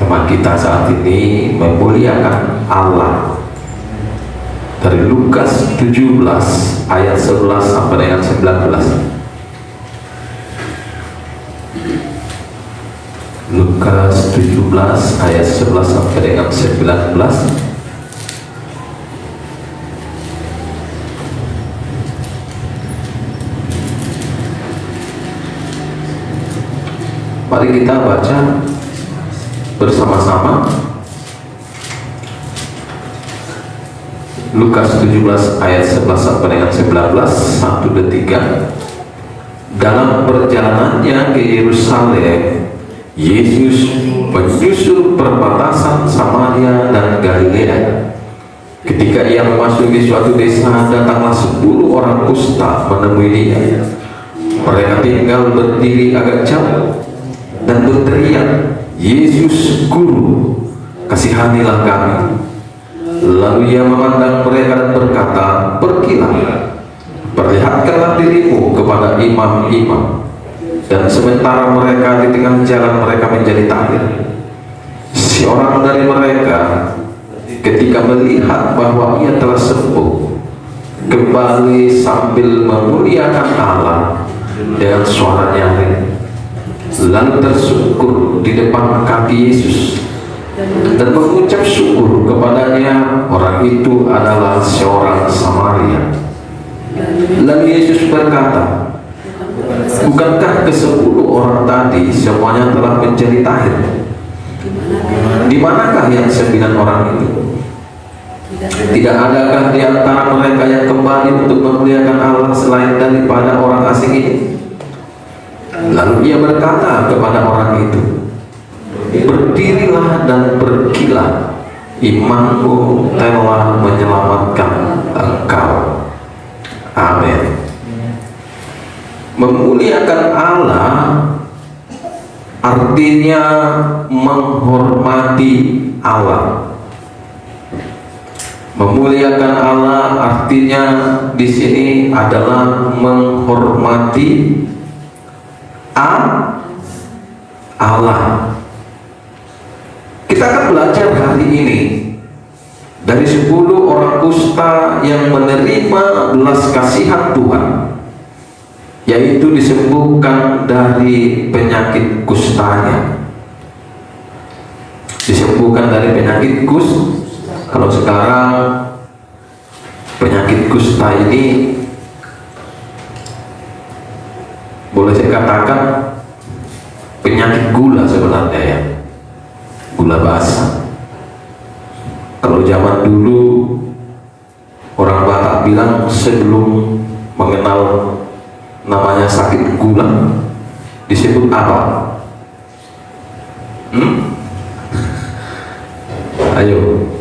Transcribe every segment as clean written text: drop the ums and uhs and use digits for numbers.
Tema kita saat ini memuliakan Allah. Dari Lukas 17 ayat 11 sampai dengan 19. Lukas 17 ayat 11 sampai dengan 19. Mari kita baca bersama-sama. Lukas 17 ayat 11 sampai dengan 19, 1 dan 3. Dalam perjalanannya ke Yerusalem, Yesus menyusul perbatasan Samaria dan Galilea. Ketika ia memasuki suatu desa, datanglah 10 orang kusta menemui dia. Mereka tinggal berdiri agak jauh dan berteriak, "Yesus, Guru, kasihanilah kami." Lalu ia memandang mereka dan berkata, "Pergilah, perlihatkanlah dirimu kepada imam-imam." Dan sementara mereka di tengah jalan, mereka menjadi takjub. Seorang dari mereka, ketika melihat bahwa ia telah sembuh, kembali sambil memuliakan Allah dengan suara nyaring, lalu tersungkur di depan kaki Yesus dan mengucap syukur kepadanya. Orang itu adalah seorang Samaria. Lalu Yesus berkata, "Bukankah ke-10 orang tadi semuanya telah menjadi tahir? Di manakah yang 9 orang itu? Tidak adakah di antara mereka yang kembali untuk memuliakan Allah selain daripada orang asing ini?" Lalu ia berkata kepada orang itu, "Berdirilah dan pergilah, imanmu telah menyelamatkan engkau." Amin. Memuliakan Allah artinya menghormati Allah. Memuliakan Allah artinya di sini adalah menghormati Allah. Kita akan belajar hari ini dari 10 orang kusta yang menerima belas kasihan Tuhan, yaitu disembuhkan dari penyakit kustanya. Disembuhkan dari penyakit kusta. Kalau sekarang penyakit kusta ini boleh saya katakan penyakit gula sebenarnya, ya, gula basah. Kalau zaman dulu orang Batak bilang sebelum mengenal namanya sakit gula disebut apa? Ayo,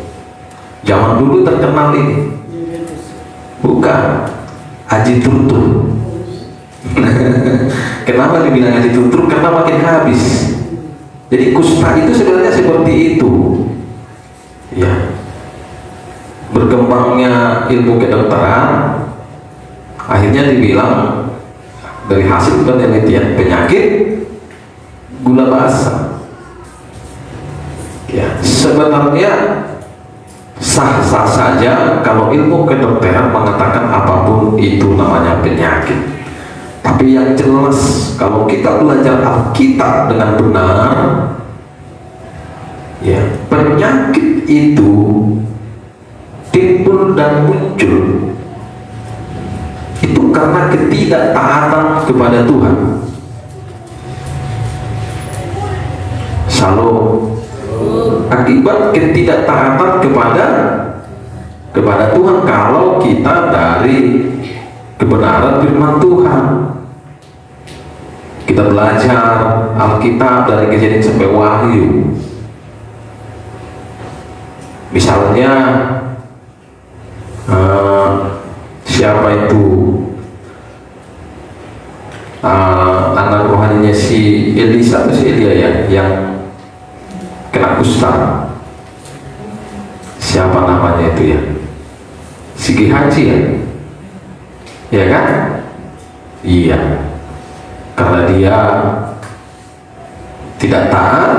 zaman dulu terkenal ini bukan Haji Turtur. Kenapa dibilang Haji Turtur? Karena makin habis. Jadi kusta itu sebenarnya seperti itu, ya. Berkembangnya ilmu kedokteran, akhirnya dibilang dari hasil penelitian penyakit gula basah. Ya, sebenarnya sah-sah saja kalau ilmu kedokteran mengatakan apapun itu namanya penyakit. Tapi yang jelas kalau kita belajar Alkitab dengan benar, ya, penyakit itu timbul dan muncul itu karena ketidaktaatan kepada Tuhan. Shalom. Akibat ketidaktaatan kepada Tuhan kalau kita dari kebenaran firman Tuhan. Kita belajar Alkitab dari Kejadian sampai Wahyu. Misalnya siapa itu anak rohaninya si Elisa atau si Elia, ya, yang kena kusta. Siapa namanya itu, ya? Si Gehazi, ya? Ya kan? Iya. Karena dia tidak taat,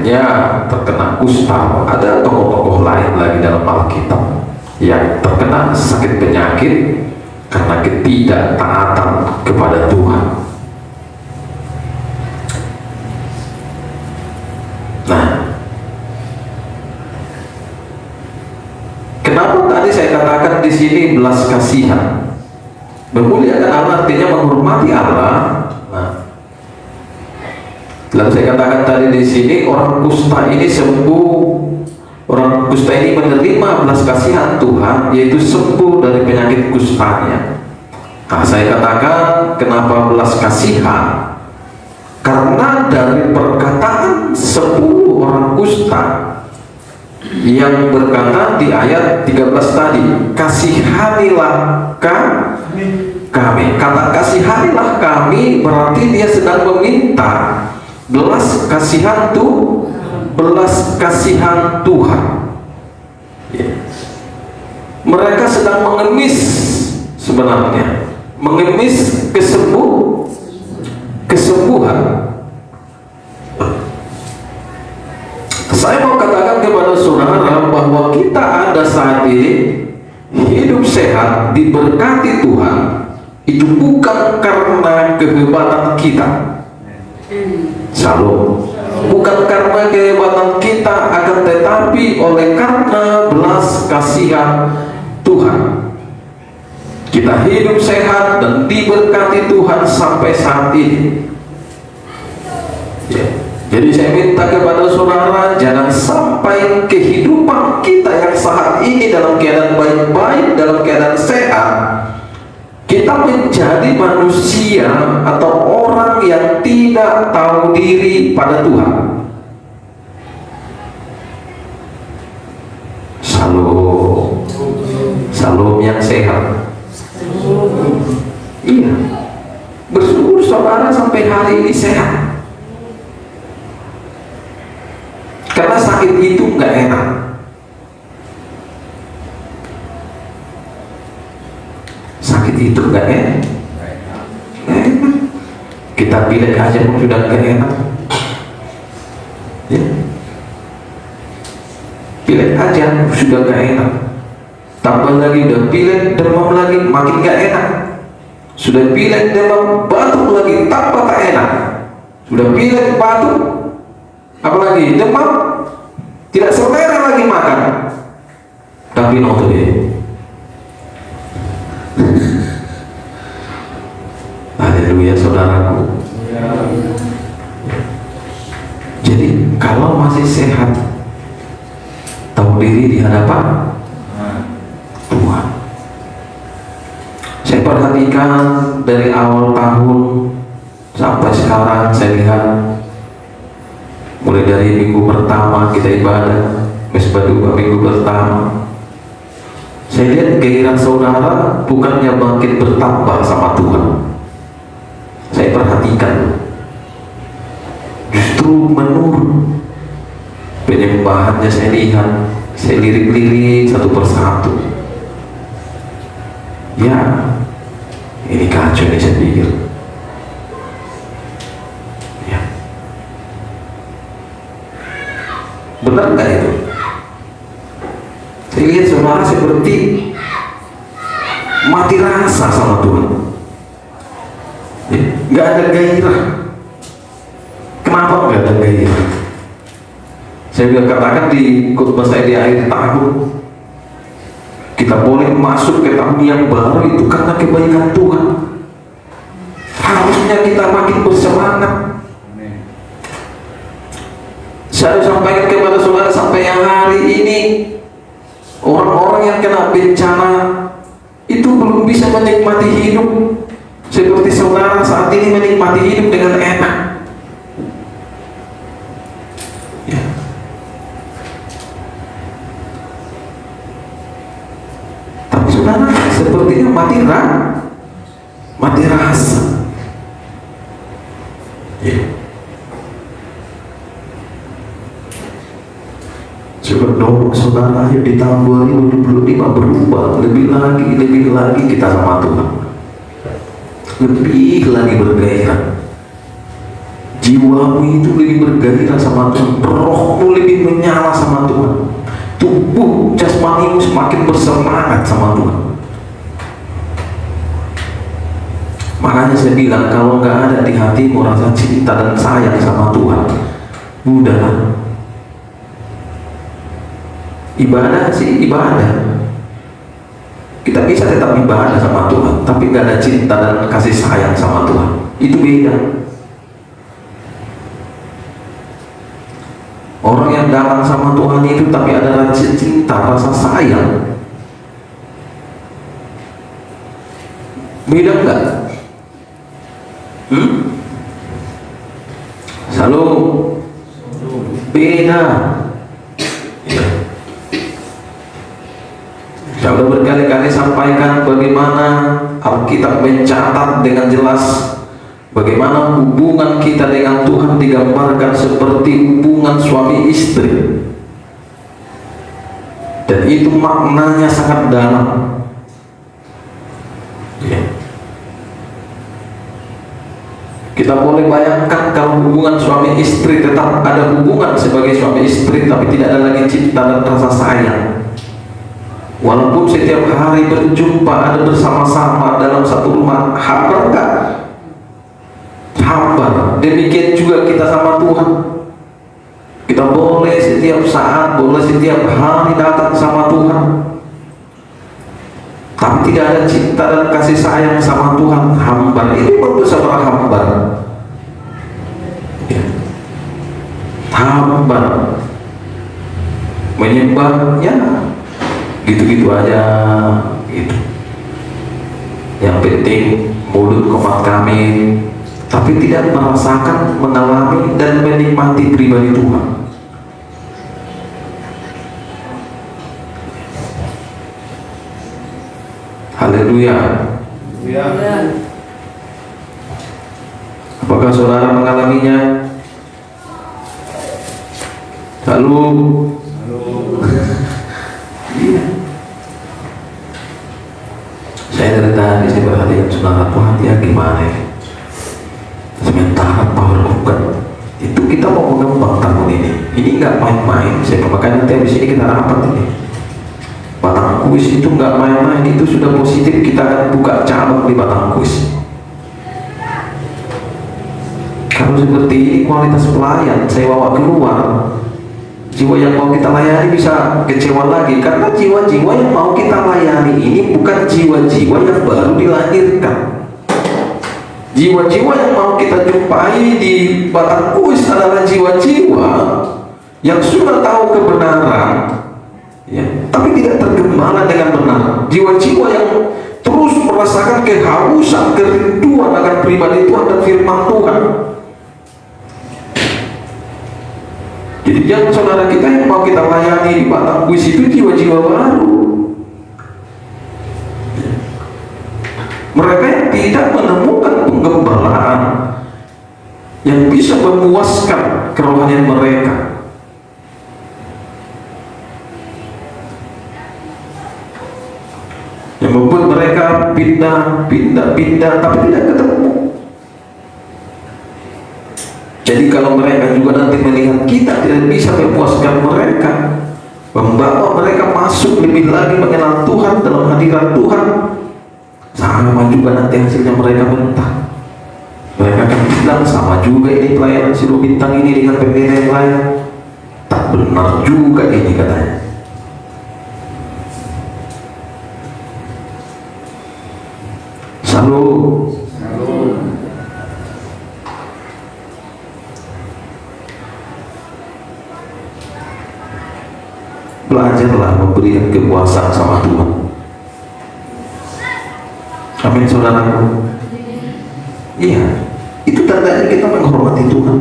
akhirnya terkena kusta. Ada tokoh-tokoh lain lagi dalam Alkitab yang terkena sakit penyakit karena ketidaktaatan kepada Tuhan. Nah, kenapa tadi saya katakan di sini belas kasihan? Memuliakan Allah artinya menghormati Allah. Nah, lalu saya katakan tadi di sini orang kusta ini sembuh. Orang kusta ini menerima belas kasihan Tuhan, yaitu sembuh dari penyakit kustanya. Nah, saya katakan kenapa belas kasihan? Karena dari perkataan 10 orang kusta yang berkata di ayat 13 tadi, kasihanilah kami. Kata kasihanilah kami berarti dia sedang meminta belas kasihan Tuhan. Ya. Mereka sedang mengemis, sebenarnya mengemis kesembuhan. Saya mau katakan kepada saudara bahwa kita ada saat ini hidup sehat, diberkati Tuhan, itu bukan karena kehebatan kita. Shalom. Bukan karena kehebatan kita, akan tetapi oleh karena belas kasihan Tuhan. Kita hidup sehat dan diberkati Tuhan sampai saat ini. Ya. Jadi saya minta kepada saudara, jangan sampai kehidupan kita yang saat ini dalam keadaan baik-baik, dalam keadaan sehat, kita menjadi manusia atau orang yang tidak tahu diri pada Tuhan. Shalom yang sehat. Iya, bersyukur saudara sampai hari ini sehat. Karena sakit itu nggak enak. Sakit itu nggak enak. Kita pilek aja pun sudah nggak enak. Ya. Pilek aja sudah nggak enak. Tambah lagi udah pilek, demam lagi, makin nggak enak. Sudah pilek, demam, batuk lagi, tambah tak enak. Sudah pilek, batuk, apalagi demam, tidak selera lagi makan. Tapi noto ya. Haleluya saudaraku. Jadi kalau masih sehat, tahu diri di hadapan Tuhan. Saya perhatikan dari awal tahun sampai sekarang, saya lihat mulai dari minggu pertama kita ibadah, mesbah 2 minggu pertama, saya lihat gairah saudara bukannya makin bertambah sama Tuhan. Saya perhatikan justru menurun. Penyembahannya saya lihat, saya lirik-lirik satu persatu. Ya, ini kacau nih saya pikir. Ya. Benar nggak itu? Saya lihat saudara seperti mati rasa sama Tuhan. Ya, nggak ada gairah. Kenapa nggak ada gairah? Saya sudah katakan di khotbah saya di akhir tahun, kita boleh masuk ke tahun yang baru itu karena kebaikan Tuhan. Harusnya kita makin bersemangat. Saya sampaikan kepada saudara sampai yang hari ini, orang-orang yang kena bencana itu belum bisa menikmati hidup seperti saudara saat ini menikmati hidup dengan enak. Ya. Tapi saudara sepertinya mati rasa. Ya. Coba dorong saudara, ayo di tahun 2025 berubah lebih lagi kita sama Tuhan, lebih lagi bergairah. jiwamu itu lebih bergairah sama Tuhan, rohmu lebih menyala sama Tuhan, tubuh jasmanimu semakin bersemangat sama Tuhan. Makanya saya bilang, kalau nggak ada di hatimu rasa cinta dan sayang sama Tuhan, udahlah. Ibadah sih ibadah, kita bisa tetap ibadah sama Tuhan, tapi nggak ada cinta dan kasih sayang sama Tuhan, itu beda. Orang yang datang sama Tuhan itu tapi ada rasa cinta, rasa sayang, beda nggak? Selalu beda. Saya sudah berkali-kali sampaikan bagaimana Alkitab mencatat dengan jelas bagaimana hubungan kita dengan Tuhan digambarkan seperti hubungan suami istri, dan itu maknanya sangat dalam. Kita boleh bayangkan kalau hubungan suami istri tetap ada hubungan sebagai suami istri, tapi tidak ada lagi cinta dan rasa sayang. Walaupun setiap hari berjumpa, ada bersama-sama dalam satu rumah, hambar enggak? Hambar. Demikian juga kita sama Tuhan. Kita boleh setiap saat, boleh setiap hari datang sama Tuhan, tapi tidak ada cinta dan kasih sayang sama Tuhan, hambar. Ini bersama hambar. Hambar. Menyembahnya gitu-gitu aja gitu. Yang penting mulut komat kami, tapi tidak merasakan, mengalami dan menikmati pribadi Tuhan. Haleluya. Apakah saudara mengalaminya? Lalu iya. Saya dari tadi saya perhatikan saudara, Tuhan ya gimana ya? Sementara power bukan itu, kita mau mengembang tahun ini nggak main-main. Saya makanya nanti habis ini kita rapat ini. Batang Kuis itu nggak main-main, itu sudah positif. Kita akan buka cabang di Batang Kuis. Kalau seperti ini kualitas pelayan saya bawa keluar, jiwa yang mau kita layani bisa kecewa lagi, karena jiwa-jiwa yang mau kita layani ini bukan jiwa-jiwa yang baru dilahirkan. Jiwa-jiwa yang mau kita jumpai di Batang Kuis adalah jiwa-jiwa yang sudah tahu kebenaran, ya, tapi tidak tergembala dengan benar. Jiwa-jiwa yang terus merasakan kehausan, kerinduan akan pribadi Tuhan dan firman Tuhan. Jadi jangan saudara kita yang mau kita layani di Batang Kuis itu jiwa-jiwa baru. Mereka yang tidak menemukan penggembalaan yang bisa memuaskan kerohanian mereka. Yang membuat mereka pindah tapi tidak ketemu. Jadi kalau mereka juga nanti melihat kita tidak bisa memuaskan mereka, membawa mereka masuk lebih lagi mengenal Tuhan dalam hadirat Tuhan, sama juga nanti hasilnya mereka mentah. Mereka akan bilang sama juga ini pelayanan Siloam Bintang ini dengan pendeta yang lain, tak benar juga ini katanya. Salut. Belajarlah memberikan kepuasan sama Tuhan. Amin saudaraku. Iya, itu tandanya kita menghormati Tuhan.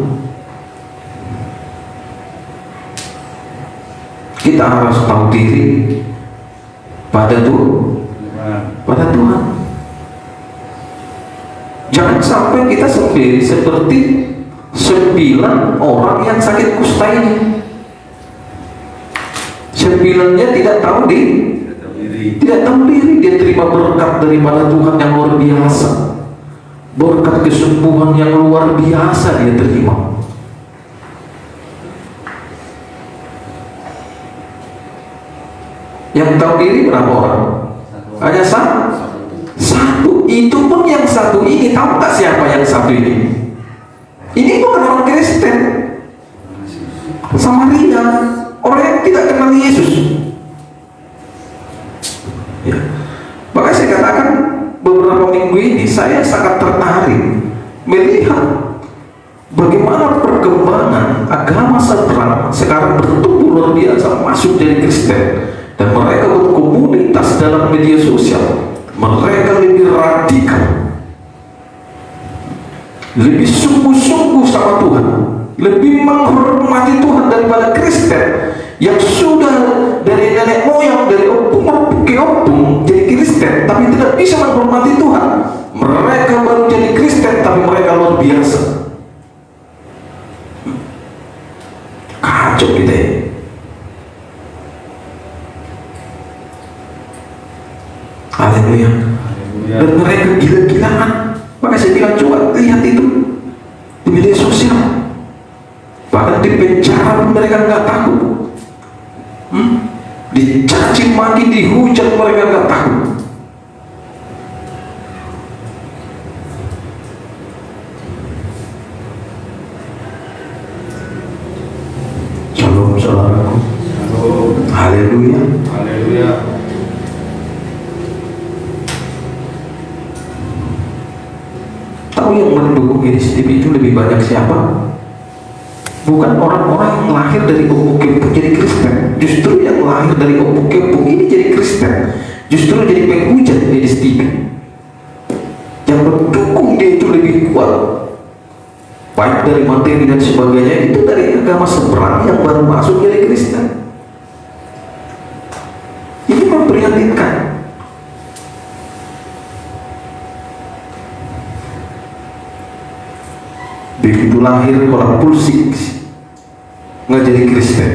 Kita harus tahu diri pada Tuhan. Jangan sampai kita sendiri seperti 9 orang yang sakit kusta ini. 9-nya tidak tahu diri, dia terima berkat daripada Tuhan yang luar biasa. berkat kesembuhan yang luar biasa dia terima. Yang tahu diri berapa orang? Hanya satu. Itu pun yang satu ini, tahu tak siapa yang satu ini? Ini bukan orang Kristen, Samaria, orang yang tidak kenal Yesus. Ya. Makanya saya katakan beberapa minggu ini saya sangat tertarik melihat bagaimana perkembangan agama seberang sekarang bertumbuh luar biasa, masuk jadi Kristen, dan mereka berkomunitas dalam media sosial. Mereka lebih radikal, lebih sungguh-sungguh sama Tuhan, lebih menghormati Tuhan daripada Kristen yang sudah dari nenek moyang, dari opung ke opung jadi Kristen tapi tidak bisa menghormati Tuhan. Mereka baru jadi Kristen tapi mereka luar biasa. Kacau kita ya. Haleluya. Dan mereka gila-gilaan. Maka saya bilang, coba lihat itu di media sosial. Bahkan di penjara mereka nggak takut. Dicaci maki, dihujat, mereka nggak takut. Shalom saudaraku. Haleluya. Haleluya. Tahu yang mendukung inisiatif itu lebih banyak siapa? Bukan orang-orang yang lahir dari opung kepung jadi Kristen. Justru yang lahir dari opung kepung ini jadi Kristen, justru jadi penghujat di STB. Yang mendukung dia itu lebih kuat, baik dari materi dan sebagainya, itu dari agama seberang yang baru masuk jadi Kristen. Ini memprihatinkan. Begitu lahir orang pulsik nggak jadi Kristen,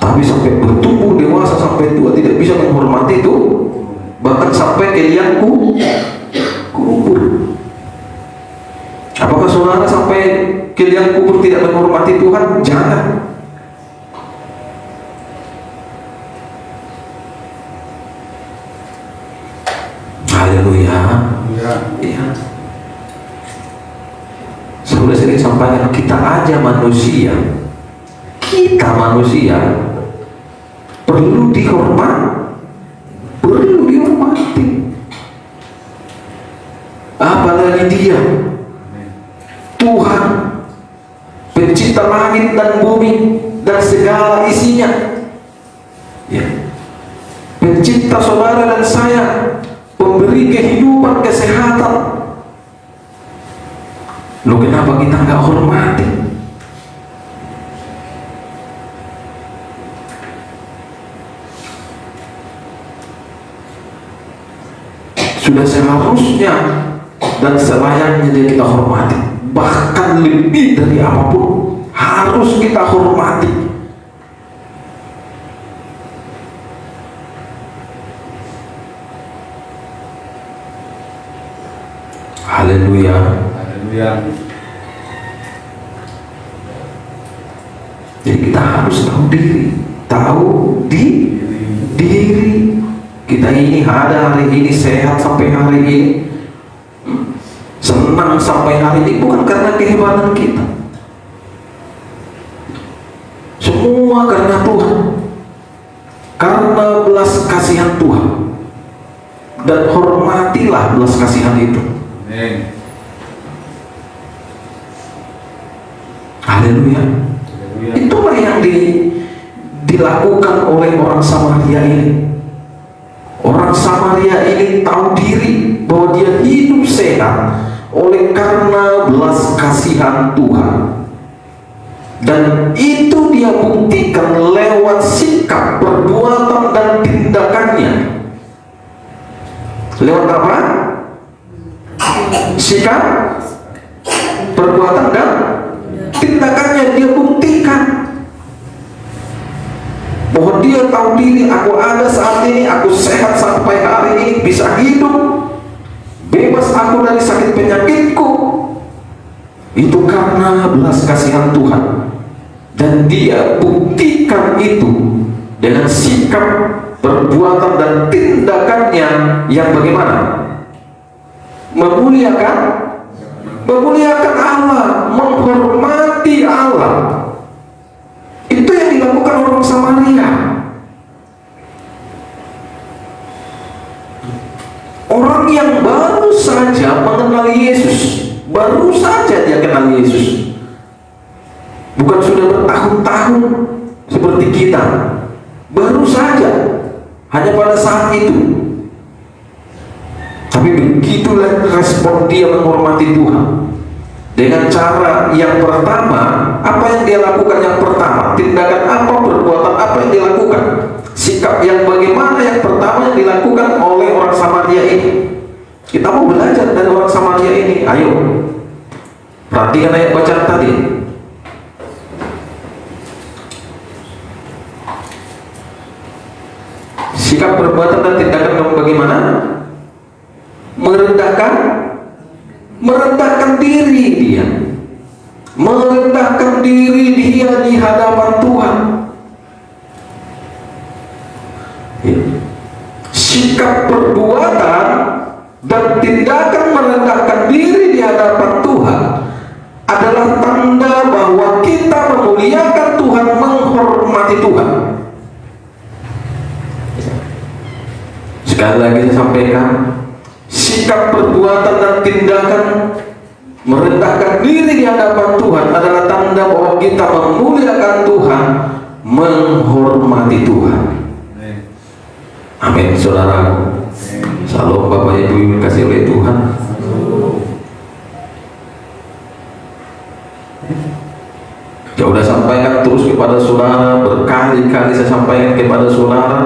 tapi sampai bertumbuh dewasa sampai tua tidak bisa menghormati itu, bahkan sampai ke liang kubur. Apakah saudara sampai ke liang kubur tidak menghormati Tuhan? Jangan. Haleluya. Iya. Sudah sering sampaikan, kita aja manusia, perlu dihormati, apalagi dia Tuhan pencipta langit dan bumi dan segala isinya, ya. Pencipta saudara dan saya, pemberi kehidupan, kesehatan. Loh, kenapa kita nggak hormati? Sudah seharusnya dan selayaknya dia kita hormati. Bahkan lebih dari apapun harus kita hormati. Haleluya. Jadi kita harus tahu diri. Kita ini ada hari ini, sehat sampai hari ini, senang sampai hari ini, bukan karena kehebatan kita, semua karena Tuhan, karena belas kasihan Tuhan. Dan hormatilah belas kasihan itu. Amen. Haleluya. Itulah yang dilakukan oleh orang Samaria ini. Orang Samaria ini tahu diri bahwa dia hidup sehat oleh karena belas kasihan Tuhan. Dan itu dia buktikan lewat sikap, perbuatan, dan tindakannya. Lewat apa? Sikap, perbuatan, dan tindakannya dia buktikan bahwa dia tahu diri, aku ada saat ini, aku sehat sampai hari ini, bisa hidup, bebas aku dari sakit penyakitku. Itu karena belas kasihan Tuhan, dan dia buktikan itu dengan sikap, perbuatan, dan tindakannya yang bagaimana? Memuliakan Allah, menghormati Allah. Itu yang dilakukan orang Samaria. Orang yang baru saja mengenal Yesus, baru saja dia kenal Yesus, bukan sudah bertahun-tahun seperti kita, baru saja, hanya pada saat itu. Tapi begitulah respon dia menghormati Tuhan. Dengan cara yang pertama, apa yang dia lakukan yang pertama? Tindakan apa, perbuatan apa yang dilakukan? Sikap yang bagaimana yang pertama yang dilakukan oleh orang Samaria ini? Kita mau belajar dari orang Samaria ini. Ayo, perhatikan ayat bacaan tadi. Sikap, perbuatan, dan tindakan yang bagaimana? Merendahkan diri dia, merendahkan diri dia di hadapan Tuhan. Ya. Sikap, perbuatan, dan tindakan merendahkan diri di hadapan Tuhan adalah tanda bahwa kita memuliakan Tuhan, menghormati Tuhan. Sekali lagi saya sampaikan, sikap, perbuatan, dan tindakan merendahkan diri di hadapan Tuhan adalah tanda bahwa kita memuliakan Tuhan, menghormati Tuhan. Amin, saudaraku. Salam Bapak Ibu yang dikasihi oleh Tuhan. Ya udah sampaikan terus kepada saudara, berkali-kali saya sampaikan kepada saudara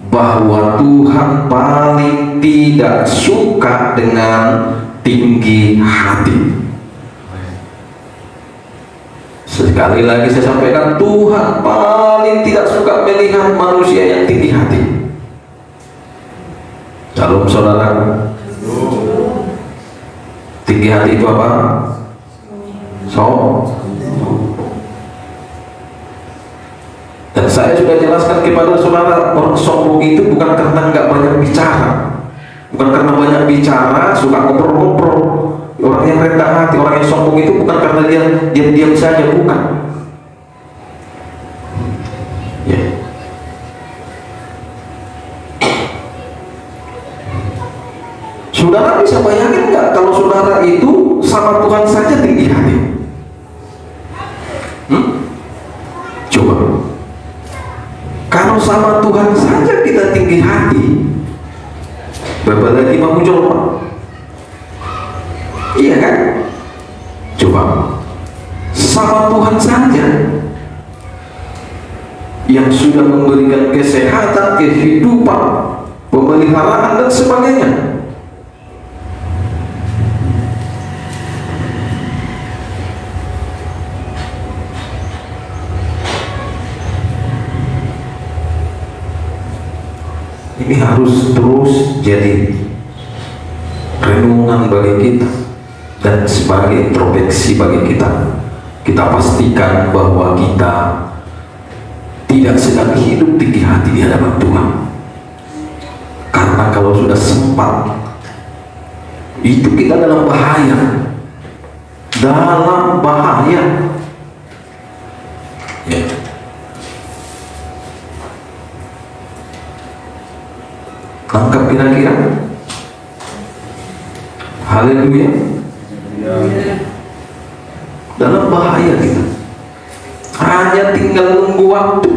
bahwa Tuhan paling tidak suka dengan tinggi hati. Sekali lagi saya sampaikan, Tuhan paling tidak suka melihat manusia yang tinggi hati. Shalom saudara. Tinggi hati itu apa? Dan saya sudah jelaskan kepada saudara, orang sombong itu bukan karena nggak banyak bicara, bukan karena banyak bicara, suka ngobrol-ngobrol. Orang yang rendah hati, orang yang sombong itu bukan karena dia diam-diam saja, bukan. Ya. Saudara bisa bayangin nggak kalau saudara itu sama Tuhan saja tinggi hati? Coba. Kalau sama Tuhan saja kita tinggi hati, berapa lagi mau coba? Iya kan? Coba. Sama Tuhan saja yang sudah memberikan kesehatan, kehidupan, pemeliharaan, dan sebagainya. Ini harus terus jadi renungan bagi kita dan sebagai introspeksi bagi kita. Kita pastikan bahwa kita tidak sedang hidup tinggi hati di hadapan Tuhan. Karena kalau sudah sempat, itu kita dalam bahaya. Dalam bahaya. Ya. Tangkap kira-kira. Haleluya. Dalam bahaya kita. Hanya tinggal nunggu waktu.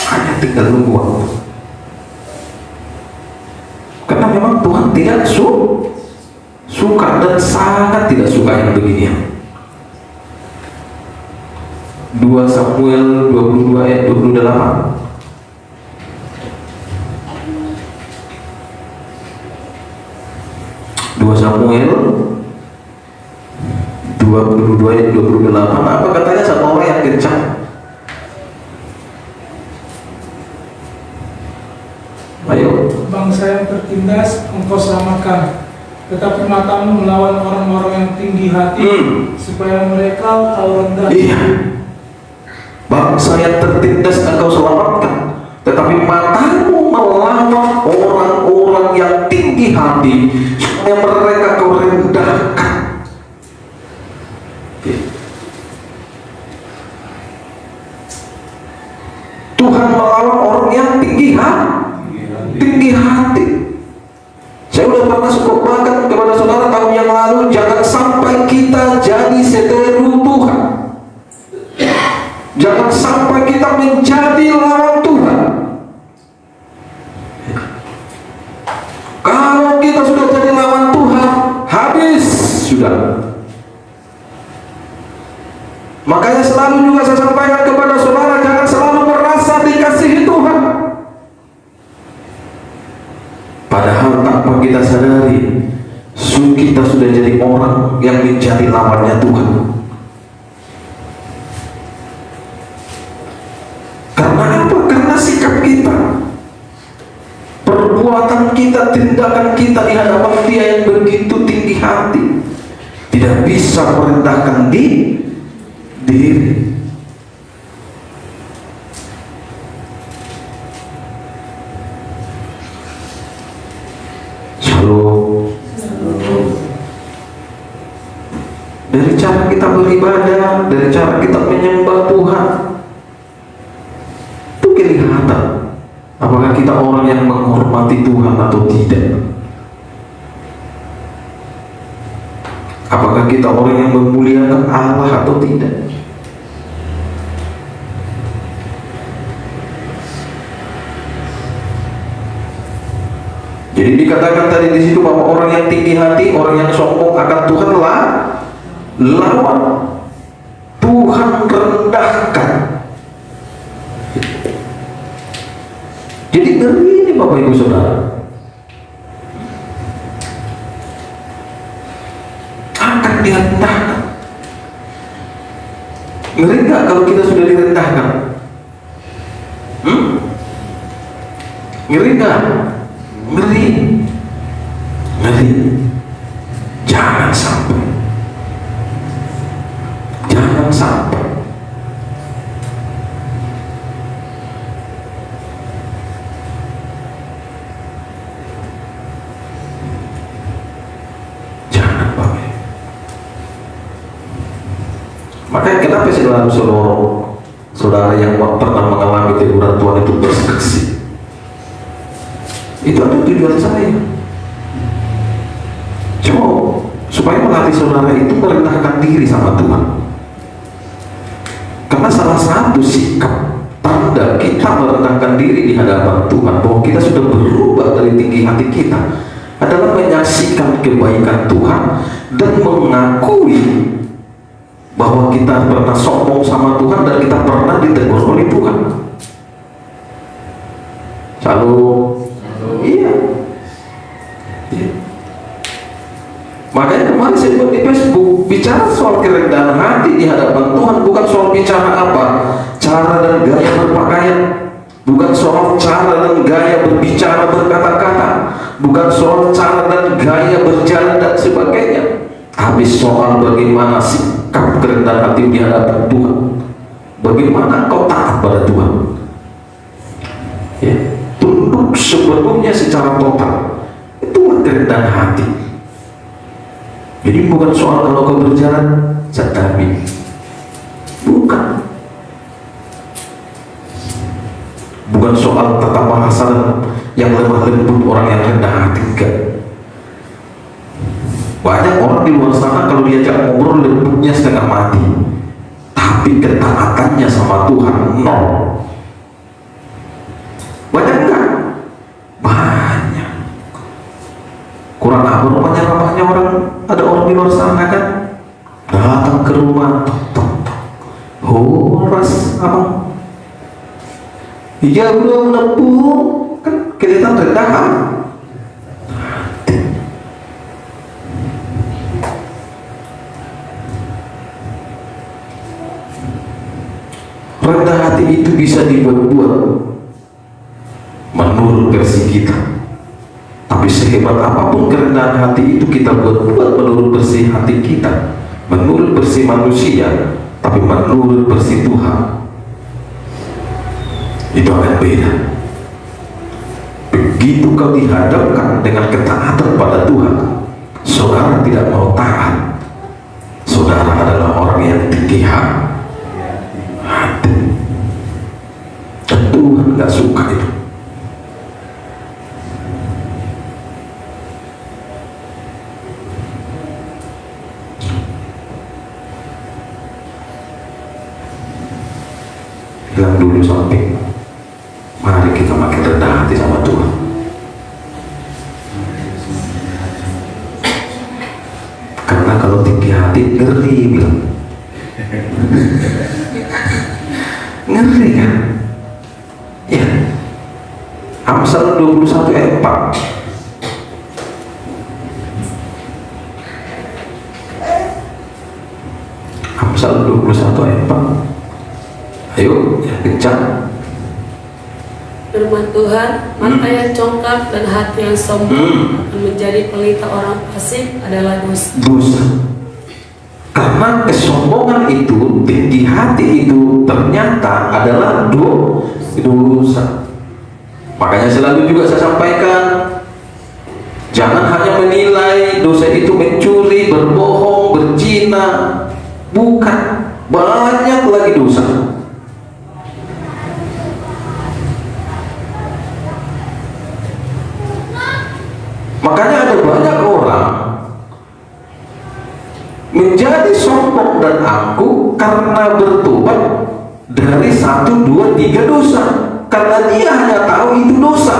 Hanya tinggal nunggu waktu. Karena memang Tuhan tidak suka dan sangat tidak suka yang beginian. 2 Samuel 22 ayat 28. 2 Samuel 22 ayat 28. Apa katanya sama orang yang kencang? bangsa yang tertindas engkau selamatkan, tetapi matamu melawan orang-orang yang tinggi hati, supaya mereka tahu rendah. Iya. Bangsa yang tertindas engkau selamatkan, tetapi matamu melawan orang-orang yang tinggi hati, supaya mereka kau rendahkan. Tuhan melawan orang yang tinggi hati. Saya sudah pernah bahkan kepada saudara tahun yang lalu, jangan sampai kita jadi seteru Tuhan. Jangan sampai kita menjadi lawan Tuhan. Kalau kita sudah jadi lawan Tuhan, habis sudah. Makanya selalu juga saya sampaikan kepada saudara, jangan selalu merasa dikasihi Tuhan. Padahal tanpa kita sadari, kita sudah jadi orang yang menjadi lawannya Tuhan. Karena apa? Karena sikap kita, perbuatan kita, tindakan kita di hadapan Dia yang begitu tinggi hati, tidak bisa merendahkan diri. Shalom. Dari cara kita beribadah, dari cara kita menyembah Tuhan, itu kelihatan apakah kita orang yang menghormati Tuhan atau tidak. Apakah kita orang yang memuliakan Allah atau tidak. Jadi dikatakan tadi di situ bahwa orang yang tinggi hati, orang yang sombong akan Tuhan lawan. Tuhan rendahkan. Jadi ngeri ini Bapak Ibu Saudara. Akan direndahkan. Ngeri nggak kalau kita sudah direndahkan? Ngeri nggak? Ngeri. Jangan sampai. Jangan sampai. Jangan Bapak. Makanya kenapa selalu saudara yang pernah mengalami teguran Tuhan itu bersaksi? Itu ada tujuan saya. Supaya melatih saudara itu merendahkan diri sama Tuhan. Karena salah satu sikap tanda kita merendahkan diri di hadapan Tuhan, bahwa kita sudah berubah dari tinggi hati kita, adalah menyaksikan kebaikan Tuhan dan mengakui bahwa kita pernah sombong sama Tuhan dan kita pernah ditegur oleh Tuhan. Iya. Makanya kemarin saya buat di Facebook bicara soal kerendahan hati di hadapan Tuhan, bukan soal bicara apa cara dan gaya berpakaian, bukan soal cara dan gaya berbicara berkata-kata, bukan soal cara dan gaya berjalan dan sebagainya, tapi soal bagaimana sikap kerendahan hati di hadapan Tuhan, bagaimana kau taat pada Tuhan. Ya, tunduk sebelumnya secara total, itu kerendahan hati. Jadi bukan soal kalau kau berjalan sedami, bukan soal tata bahasa yang lemah lembut, orang yang rendah hati, enggak. Banyak orang di luar sana kalau diajak ngobrol lembutnya setengah mati, tapi ketaatannya sama Tuhan nol. Banyak enggak? Banyak. Kurang apa ramahnya orang. Ada orang di luar sana kan datang ke rumah, horas abang, iya udah menepuh, kan kelihatan rendah kan? Rendah hati itu bisa dibuat-buat menurut versi kita. Tapi sehebat apapun kerendahan hati itu kita buat menurut bersih hati kita, menurut bersih manusia, tapi menurut bersih Tuhan, itu akan beda. Begitu kau dihadapkan dengan ketaatan pada Tuhan, saudara tidak mau taat, saudara adalah orang yang tinggi hati, dan Tuhan gak suka itu. Bilang dulu samping, mari kita makin rendah hati sama Tuhan. Karena kalau tinggi hati ngeri, bilang ngeri kan ya. Amsal 21 ayat 4. Amsal 21 ayat 4. Ayo, yang kencang. Firman Tuhan, mata yang congkak dan hati yang sombong akan menjadi pelita orang fasik adalah dosa. Karena kesombongan itu, tinggi hati itu ternyata adalah dosa. Makanya selalu juga saya sampaikan, jangan hanya menilai dosa itu mencuri, berbohong, berzina. Bukan, banyak lagi dosa. Makanya ada banyak orang menjadi sombong dan angkuh karena bertobat dari 1, 2, 3 dosa. Karena dia hanya tahu itu dosa,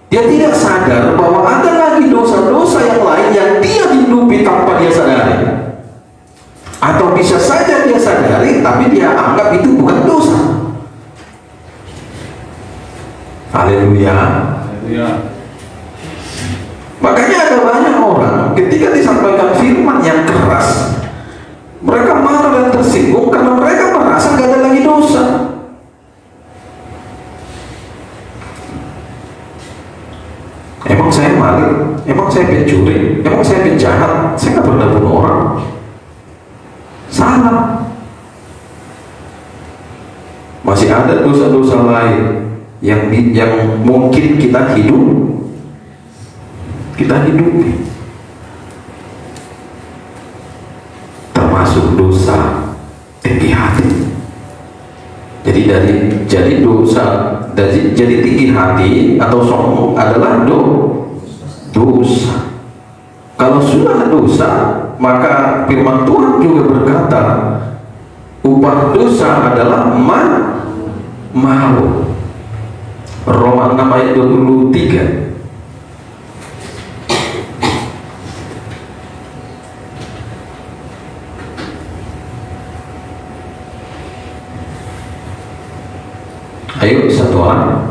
dia tidak sadar bahwa ada lagi dosa-dosa yang lain yang dia hidupi tanpa dia sadari. Atau bisa saja dia sadari tapi dia anggap itu bukan dosa. Haleluya. Makanya ada banyak orang ketika disampaikan firman yang keras, mereka marah dan tersinggung karena mereka merasa gak ada lagi dosa. Emang saya maling? Emang saya pencuri? Emang saya penjahat? Saya gak pernah bunuh orang. Salah. Masih ada dosa-dosa lain yang mungkin kita hidupi, termasuk dosa tinggi hati. Jadi tinggi hati atau sombong adalah dosa. Kalau sudah dosa, maka firman Tuhan juga berkata, upah dosa adalah maut. Roma 6 ayat 23. Ayo satu orang.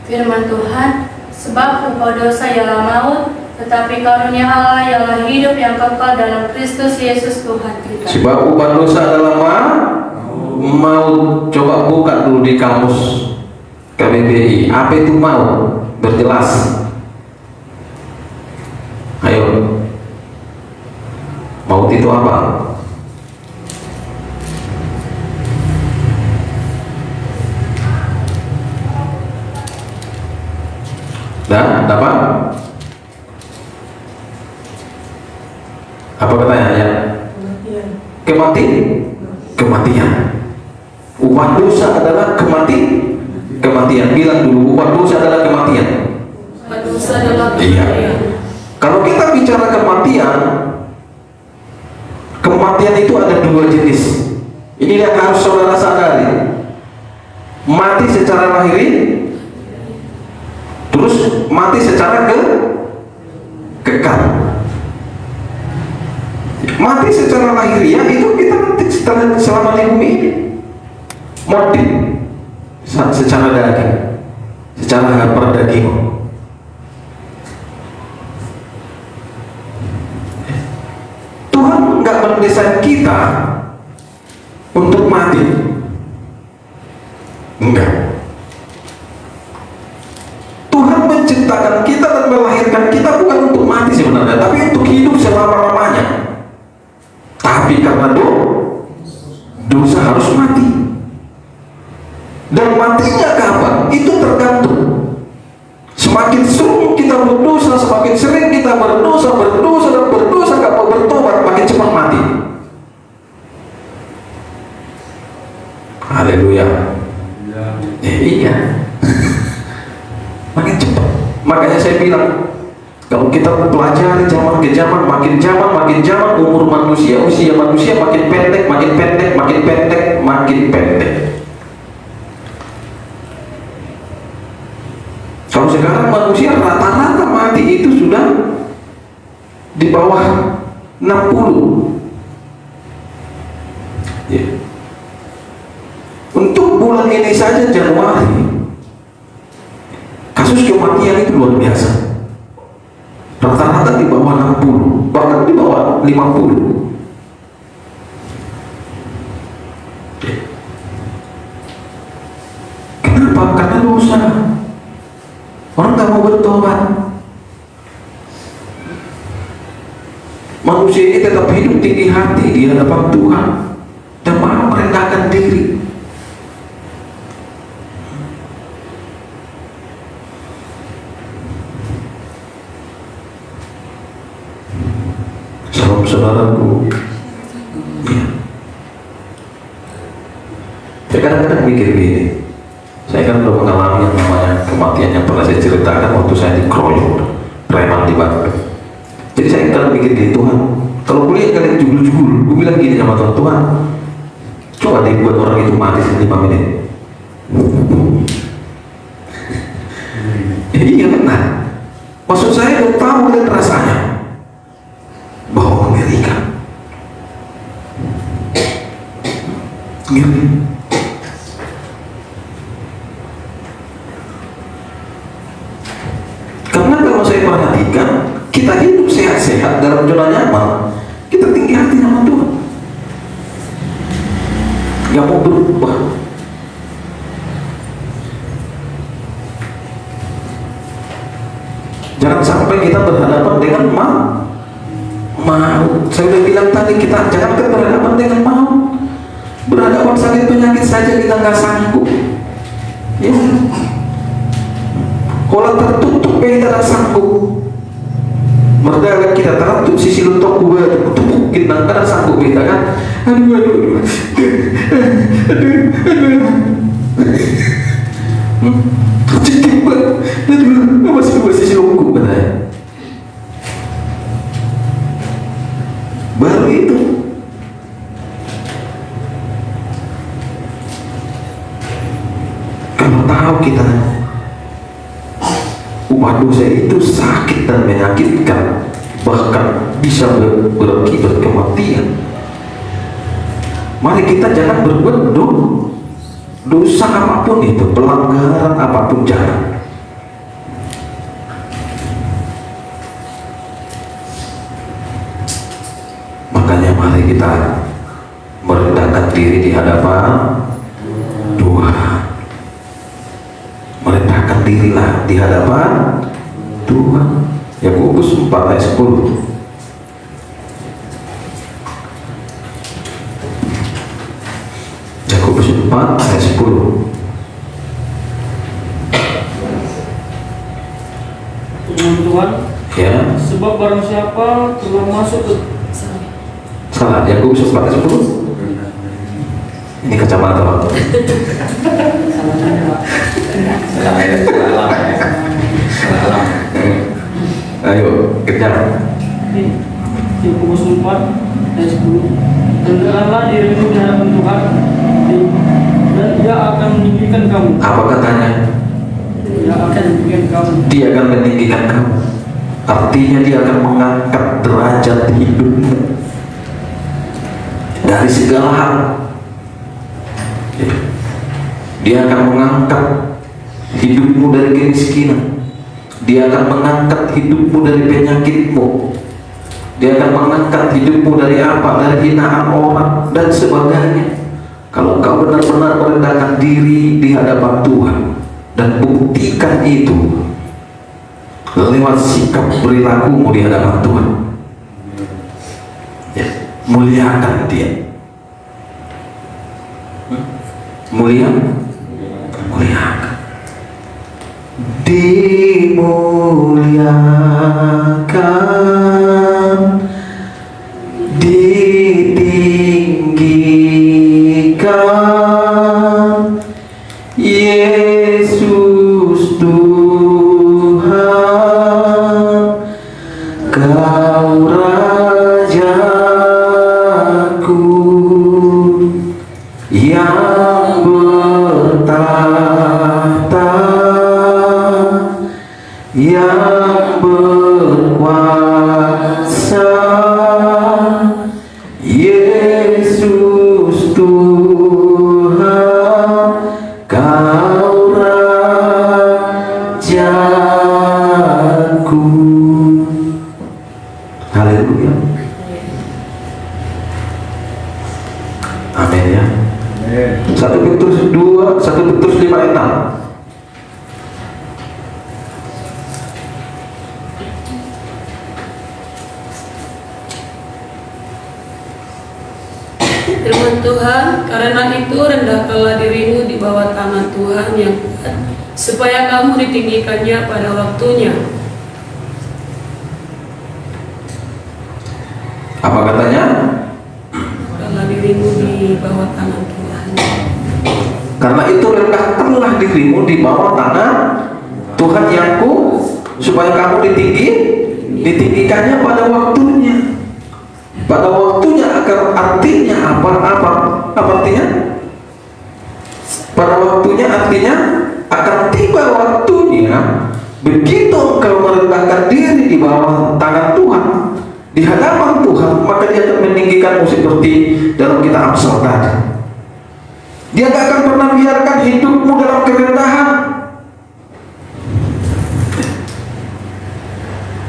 Firman Tuhan, sebab upah dosa ialah maut, tetapi karunia Allah ialah hidup yang kekal dalam Kristus Yesus Tuhan kita. Sebab upah dosa adalah maut. Coba buka dulu di kamus KBBI, apa itu maut? Berjelas. Ayo, maut itu apa? Dan apa? Apa katanya ya? Kematian. Upah dosa adalah kematian. Bilang dulu, upah dosa adalah kematian. Upah dosa adalah Iya. Kalau kita bicara kematian itu ada 2 jenis. Ini yang harus saudara sadari. Mati secara lahiri, terus mati secara kekal. Mati secara lahiriah itu kita mati selama di bumi ini, mati secara daging, secara perdagingan. Tuhan nggak mendesain kita untuk mati, enggak. menciptakan kita dan melahirkan kita bukan untuk mati sebenarnya, tapi untuk hidup selama-lamanya. Tapi karena dosa harus mati. Dan matinya kapan? Itu tergantung. Semakin sering kita berdosa, semakin sering kita berdosa gak mau bertobat, makin cepat mati. Haleluya. Iya. Makin cepat. Makanya saya bilang, kalau kita pelajari zaman ke zaman, makin zaman umur manusia, usia manusia makin pendek. Kalau sekarang manusia rata-rata mati itu sudah di bawah 60. Ya. Untuk bulan ini saja, Januari, kasus kematian itu luar biasa. Rata-rata di bawah 60, bahkan di bawah 50. Kenapa? Karena dosa. Orang gak mau bertobat. Manusia ini tetap hidup tinggi hati di hadapan Tuhan dan mau merendahkan diri. Saudaraku, ya. Saya kadang-kadang mikir gini, saya kan udah mengalami yang namanya kematian yang pernah saya ceritakan waktu saya dikeroyok preman di Bandung. Jadi saya kadang mikir gini, Tuhan, kalau boleh kalian jugul-jugul, gue bilang gini sama Tuhan, Tuhan, coba deh buat orang itu mati 5 menit. Iya benar. Maksud saya udah tahu dan rasanya bahwa mengerikan, ngeri. Karena kalau saya perhatikan, kita hidup sehat-sehat dalam zona nyaman, kita tinggi hati sama Tuhan, gak mau berubah. Jangan sampai kita berhadapan dengan maut. Saya udah bilang tadi, kita jangan berhadapan dengan maut. Berhadapan sakit penyakit saja kita nggak sanggup. Ya. Kalau tertutup kita nggak sanggup. Mereka kita tertutup sisi luntok gue, tutup kita nggak sanggup kita kan. Aduh. Cekik banget. Aduh, masih sisi luntuk katanya. Baru itu kalau tahu kita upah dosa itu sakit dan menyakitkan, bahkan bisa berakibat kematian, mari kita jangan berbuat dosa apapun itu, pelanggaran apapun jangan. Makanya mari kita merendahkan diri di hadapan Tuhan. Merendahkan dirilah di hadapan Tuhan. Yakobus 4 ayat 10. Yakobus 4 ayat 10. Tuhan, Ya. sebab barang siapa telah masuk ke Salah, Yakobus 4 ayat 10. Ini kacamata Pak. Salah. Ayo, kejar. Yakobus 4 ayat 10. Rendahkanlah dirimu di hadapan Tuhan, dan Dia akan meninggikan kamu. Apa katanya? Dia akan meninggikan kamu. Dia akan meninggikan kamu. Artinya dia akan mengangkat derajat hidupmu dari segala hal. Dia akan mengangkat hidupmu dari kemiskinan. Dia akan mengangkat hidupmu dari penyakitmu. Dia akan mengangkat hidupmu dari apa? Dari hinaan orang dan sebagainya. Kalau kau benar-benar merendahkan diri di hadapan Tuhan dan buktikan itu, lewat sikap perilakumu di hadapan Tuhan. Ya, muliakan Dia. Muliakan. Dimuliakan, ditinggikan, Yesus Tuhan, Kau Rajaku yang bertahta, yang berkuasa, Yesus Tuhan, Kau Rajaku. Haleluya. Amin ya. 1 Petrus 5 ayat 6. Firman Tuhan, karena itu rendahkanlah dirimu di bawah tangan Tuhan yang kuat, supaya kamu ditinggikannya pada waktunya. Apa katanya? Rendahkanlah dirimu di bawah tangan Tuhan. Karena itu rendahkanlah dirimu di bawah tangan Tuhan yang kuat, supaya kamu ditinggikannya pada waktunya. Pada waktunya artinya apa artinya? Pada waktunya artinya akan tiba waktunya begitu engkau merendahkan diri di bawah tangan Tuhan, di hadapan Tuhan, maka Dia akan meninggikanmu seperti dalam kitab Amsal tadi. Dia tidak akan pernah biarkan hidupmu dalam kerendahan.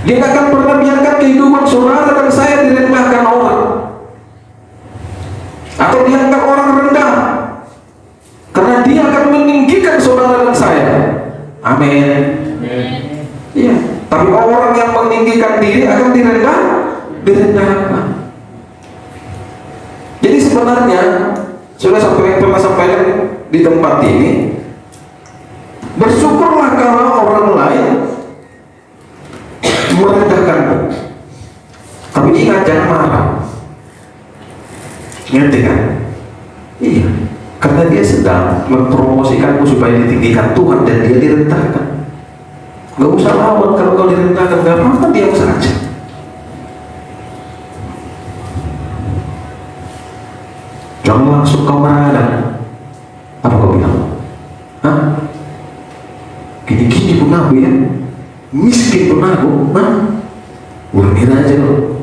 Dia tidak akan pernah biarkan kehidupan saudara dan saya direndahkan orang, atau dianggap orang rendah, karena Dia akan meninggikan saudara dan saya. Amin. Iya. Tapi orang yang meninggikan diri akan direndahkan. Jadi sebenarnya sudah pernah sampaikan di tempat ini, bersyukurlah kalau orang lain merendahkanmu, tapi ingat jangan marah. Ngerti kan? Iya, karena dia sedang mempromosikanmu supaya ditinggikan Tuhan dan dia direndahkan. Gak usah lawan. Kalau kau direndahkan, gak apa-apa, diam saja. Jangan langsung kau marah. Apa kau bilang? Hah? Gini-gini pun aku ya, miskin pun aku, urangin aja lo.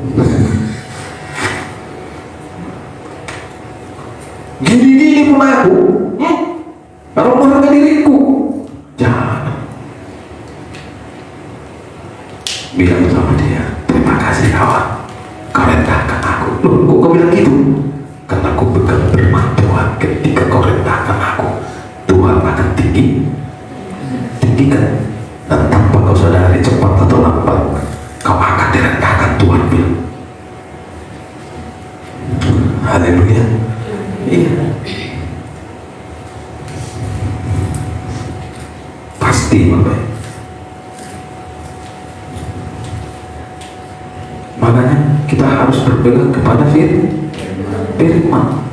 Gini-gini pun aku, kalau merendahkan diriku, jangan. Bilang sama dia, terima kasih kawan, kau rendahkan aku. Loh, kok kau bilang gitu? Karena aku pegang firman Tuhan, ketika kau rendahkan aku, Tuhan akan tinggikan. Dan tanpa kau sadari, cepat atau lambat, kau akan direndahkan, Tuhan bilang. Haleluya. Iya. Pasti Bapak. Makanya kita harus berpegang kepada firman.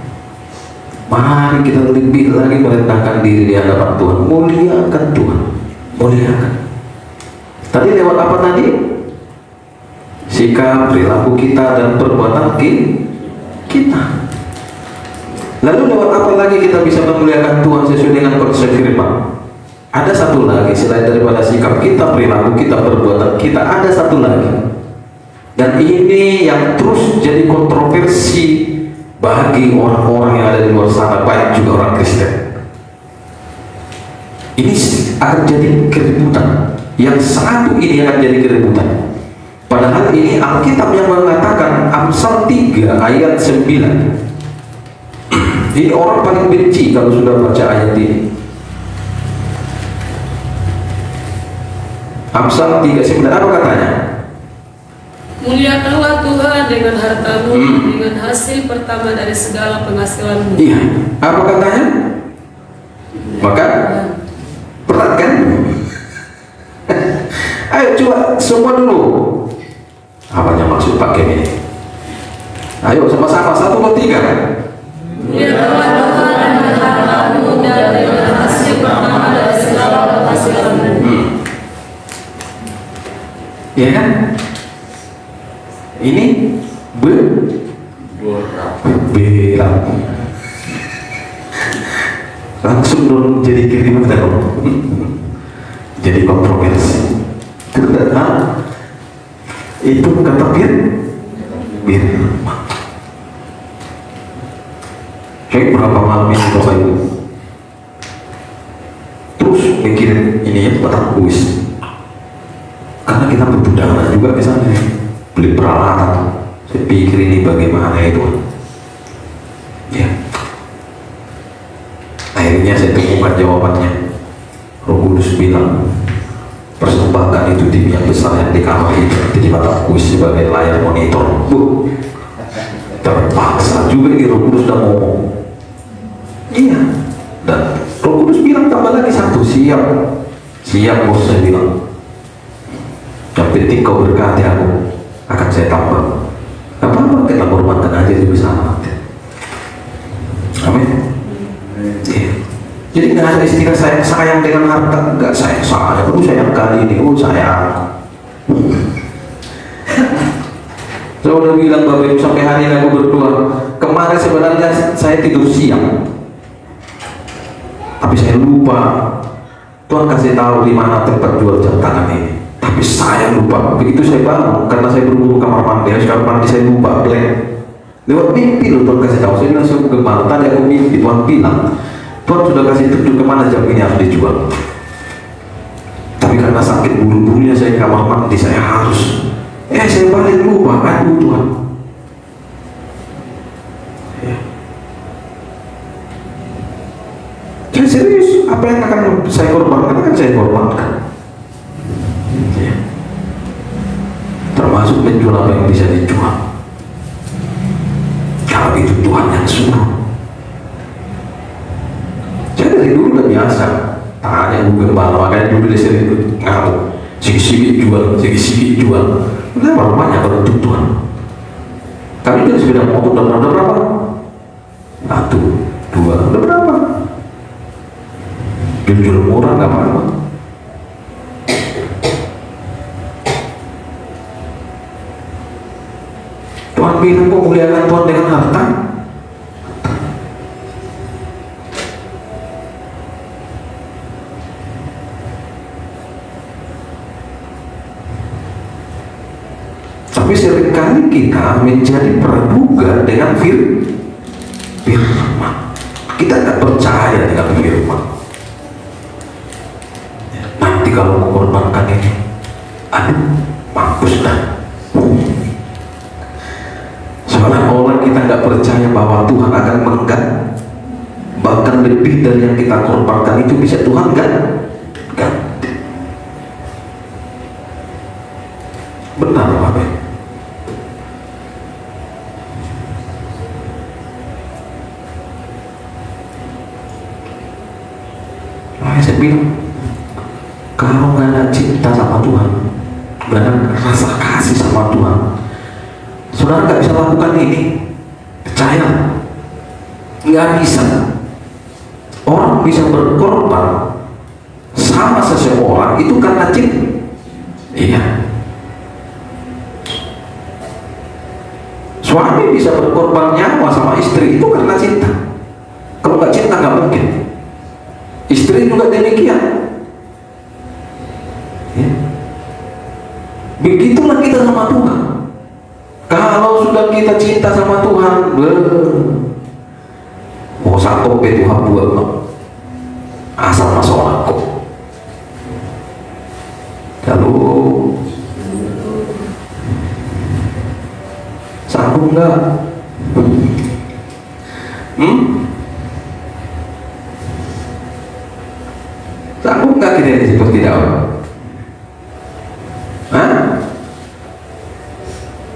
Mari kita lebih lagi merendahkan diri di hadapan Tuhan, muliakan Tuhan, muliakan. Tadi lewat apa tadi? Sikap, perilaku kita dan perbuatan kita. Lalu lewat apa lagi kita bisa memuliakan Tuhan sesuai dengan konsep firman? Ada satu lagi selain daripada sikap kita, perilaku kita, perbuatan kita, ada satu lagi. Dan ini yang terus jadi kontroversi bagi orang-orang yang ada di luar sana, baik juga orang Kristen. Ini akan jadi keributan. Yang satu ini akan jadi keributan. Padahal ini Alkitab yang mengatakan, Amsal 3 ayat 9. Ini orang paling benci kalau sudah baca ayat ini. Amsal 3:9 apa katanya? Muliakanlah Tuhan dengan hartamu, dengan hasil pertama dari segala penghasilanmu. Iya, apa katanya? Maka perhatikan. Ayo coba semua dulu. Apa yang maksud pakai ini? Ayo sama-sama 1, 2, 3. Muliakanlah Tuhan dengan hartamu dan dengan hasil pertama dari segala penghasilanmu. Ya kan? Ini berat. Langsung dong jadi kiriman dong. Jadi kontroversi. Karena itu kata firman. Saya berapa malam ini Bapak Ibu terus mikirin ini ya batang kuis, karena kita butuh dana juga ke sana ya. Beli peralatan. Saya pikir ini bagaimana itu ya. Akhirnya saya temukan jawabannya. Roh Kudus bilang persembahkan itu tim yang besar yang di kamar itu jadi batang kuis sebagai layar monitor. Terpaksa juga di Roh Kudus udah ngomong. Iya, dan Roh Kudus bilang tambah lagi 1, siap bos, saya bilang. Yang penting kau berkati aku, akan saya tambah. Gak apa-apa, kita korbankan aja di bersama. Amin. Iya. Jadi nggak ada istilah sayang dengan harta, nggak sayang. Sayang kali ini, sayang. Saya udah bilang Bapak Ibu sampai hari ini aku berdoa. Kemarin sebenarnya saya tidur siang. Tapi saya lupa Tuhan kasih tahu di mana tempat jual jam tangan ini. Tapi saya lupa. Begitu saya bangun, karena saya berburu kamar mandi, kamar mandi saya lupa blank. Lewat mimpi loh Tuhan kasih tahu. Saya bilang saya kemana? Tadi aku mimpi Tuhan bilang Tuhan sudah kasih tunjuk kemana jam ini harus dijual. Tapi karena sakit buru-burunya saya kamar mandi, saya harus. Saya balik lupa. Aduh Tuhan. Saya serius, apa yang akan saya korbankan akan saya korbankan. Ya. Termasuk menjual apa yang bisa dijual. Kalau itu Tuhan yang suruh. Saya dari dulu udah biasa. Tanya Google Gembala, makanya dulu dia sering ikut ngamuk. Sigi-sigi jual. Udah baru banyak kalau untuk Tuhan. Kami dari sepeda motor udah berapa? 1, 2, udah berapa? Jual murah gak apa-apa. Tuhan bilang kok muliakan Tuhan dengan harta. Tapi seringkali kita menjadi praduga dengan firman. Kita tidak percaya dengan firman. Nanti kalau mengorbankan ini, mampus dah. Seolah-olah kita nggak percaya bahwa Tuhan akan mengganti, bahkan lebih dari yang kita korbankan itu bisa Tuhan ganti. Benar Bapak. Saya bilang, kalau nggak ada cinta sama Tuhan, nggak ada rasa kasih sama Tuhan, saudara nggak bisa lakukan ini. Percaya, nggak bisa. Orang bisa berkorban sama seseorang itu karena cinta. Iya. Suami bisa berkorban nyawa sama istri itu karena cinta. Kalau nggak cinta nggak mungkin. Istri juga demikian. Ya. Begitulah kita sama Tuhan. Kalau sudah kita cinta sama Tuhan, mau satu Tuhan buat asal masuk aku. Lalu sanggup nggak? Sanggup nggak kita disebut tidak?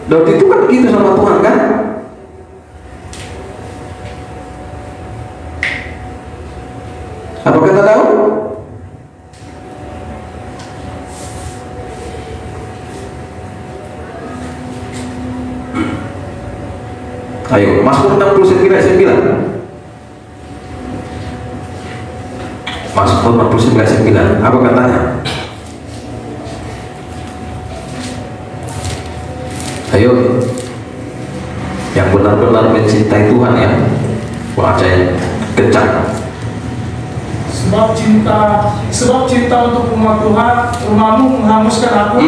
Daud itu kan begitu sama Tuhan kan? Apa kata Daud? Ayo, Mazmur 69 ayat 9. Mazmur 69 ayat 9. Apa katanya? Ayo, yang benar-benar mencintai Tuhan ya, baca yang kencang. Sebab cinta untuk rumah Tuhan, rumahmu menghanguskan aku,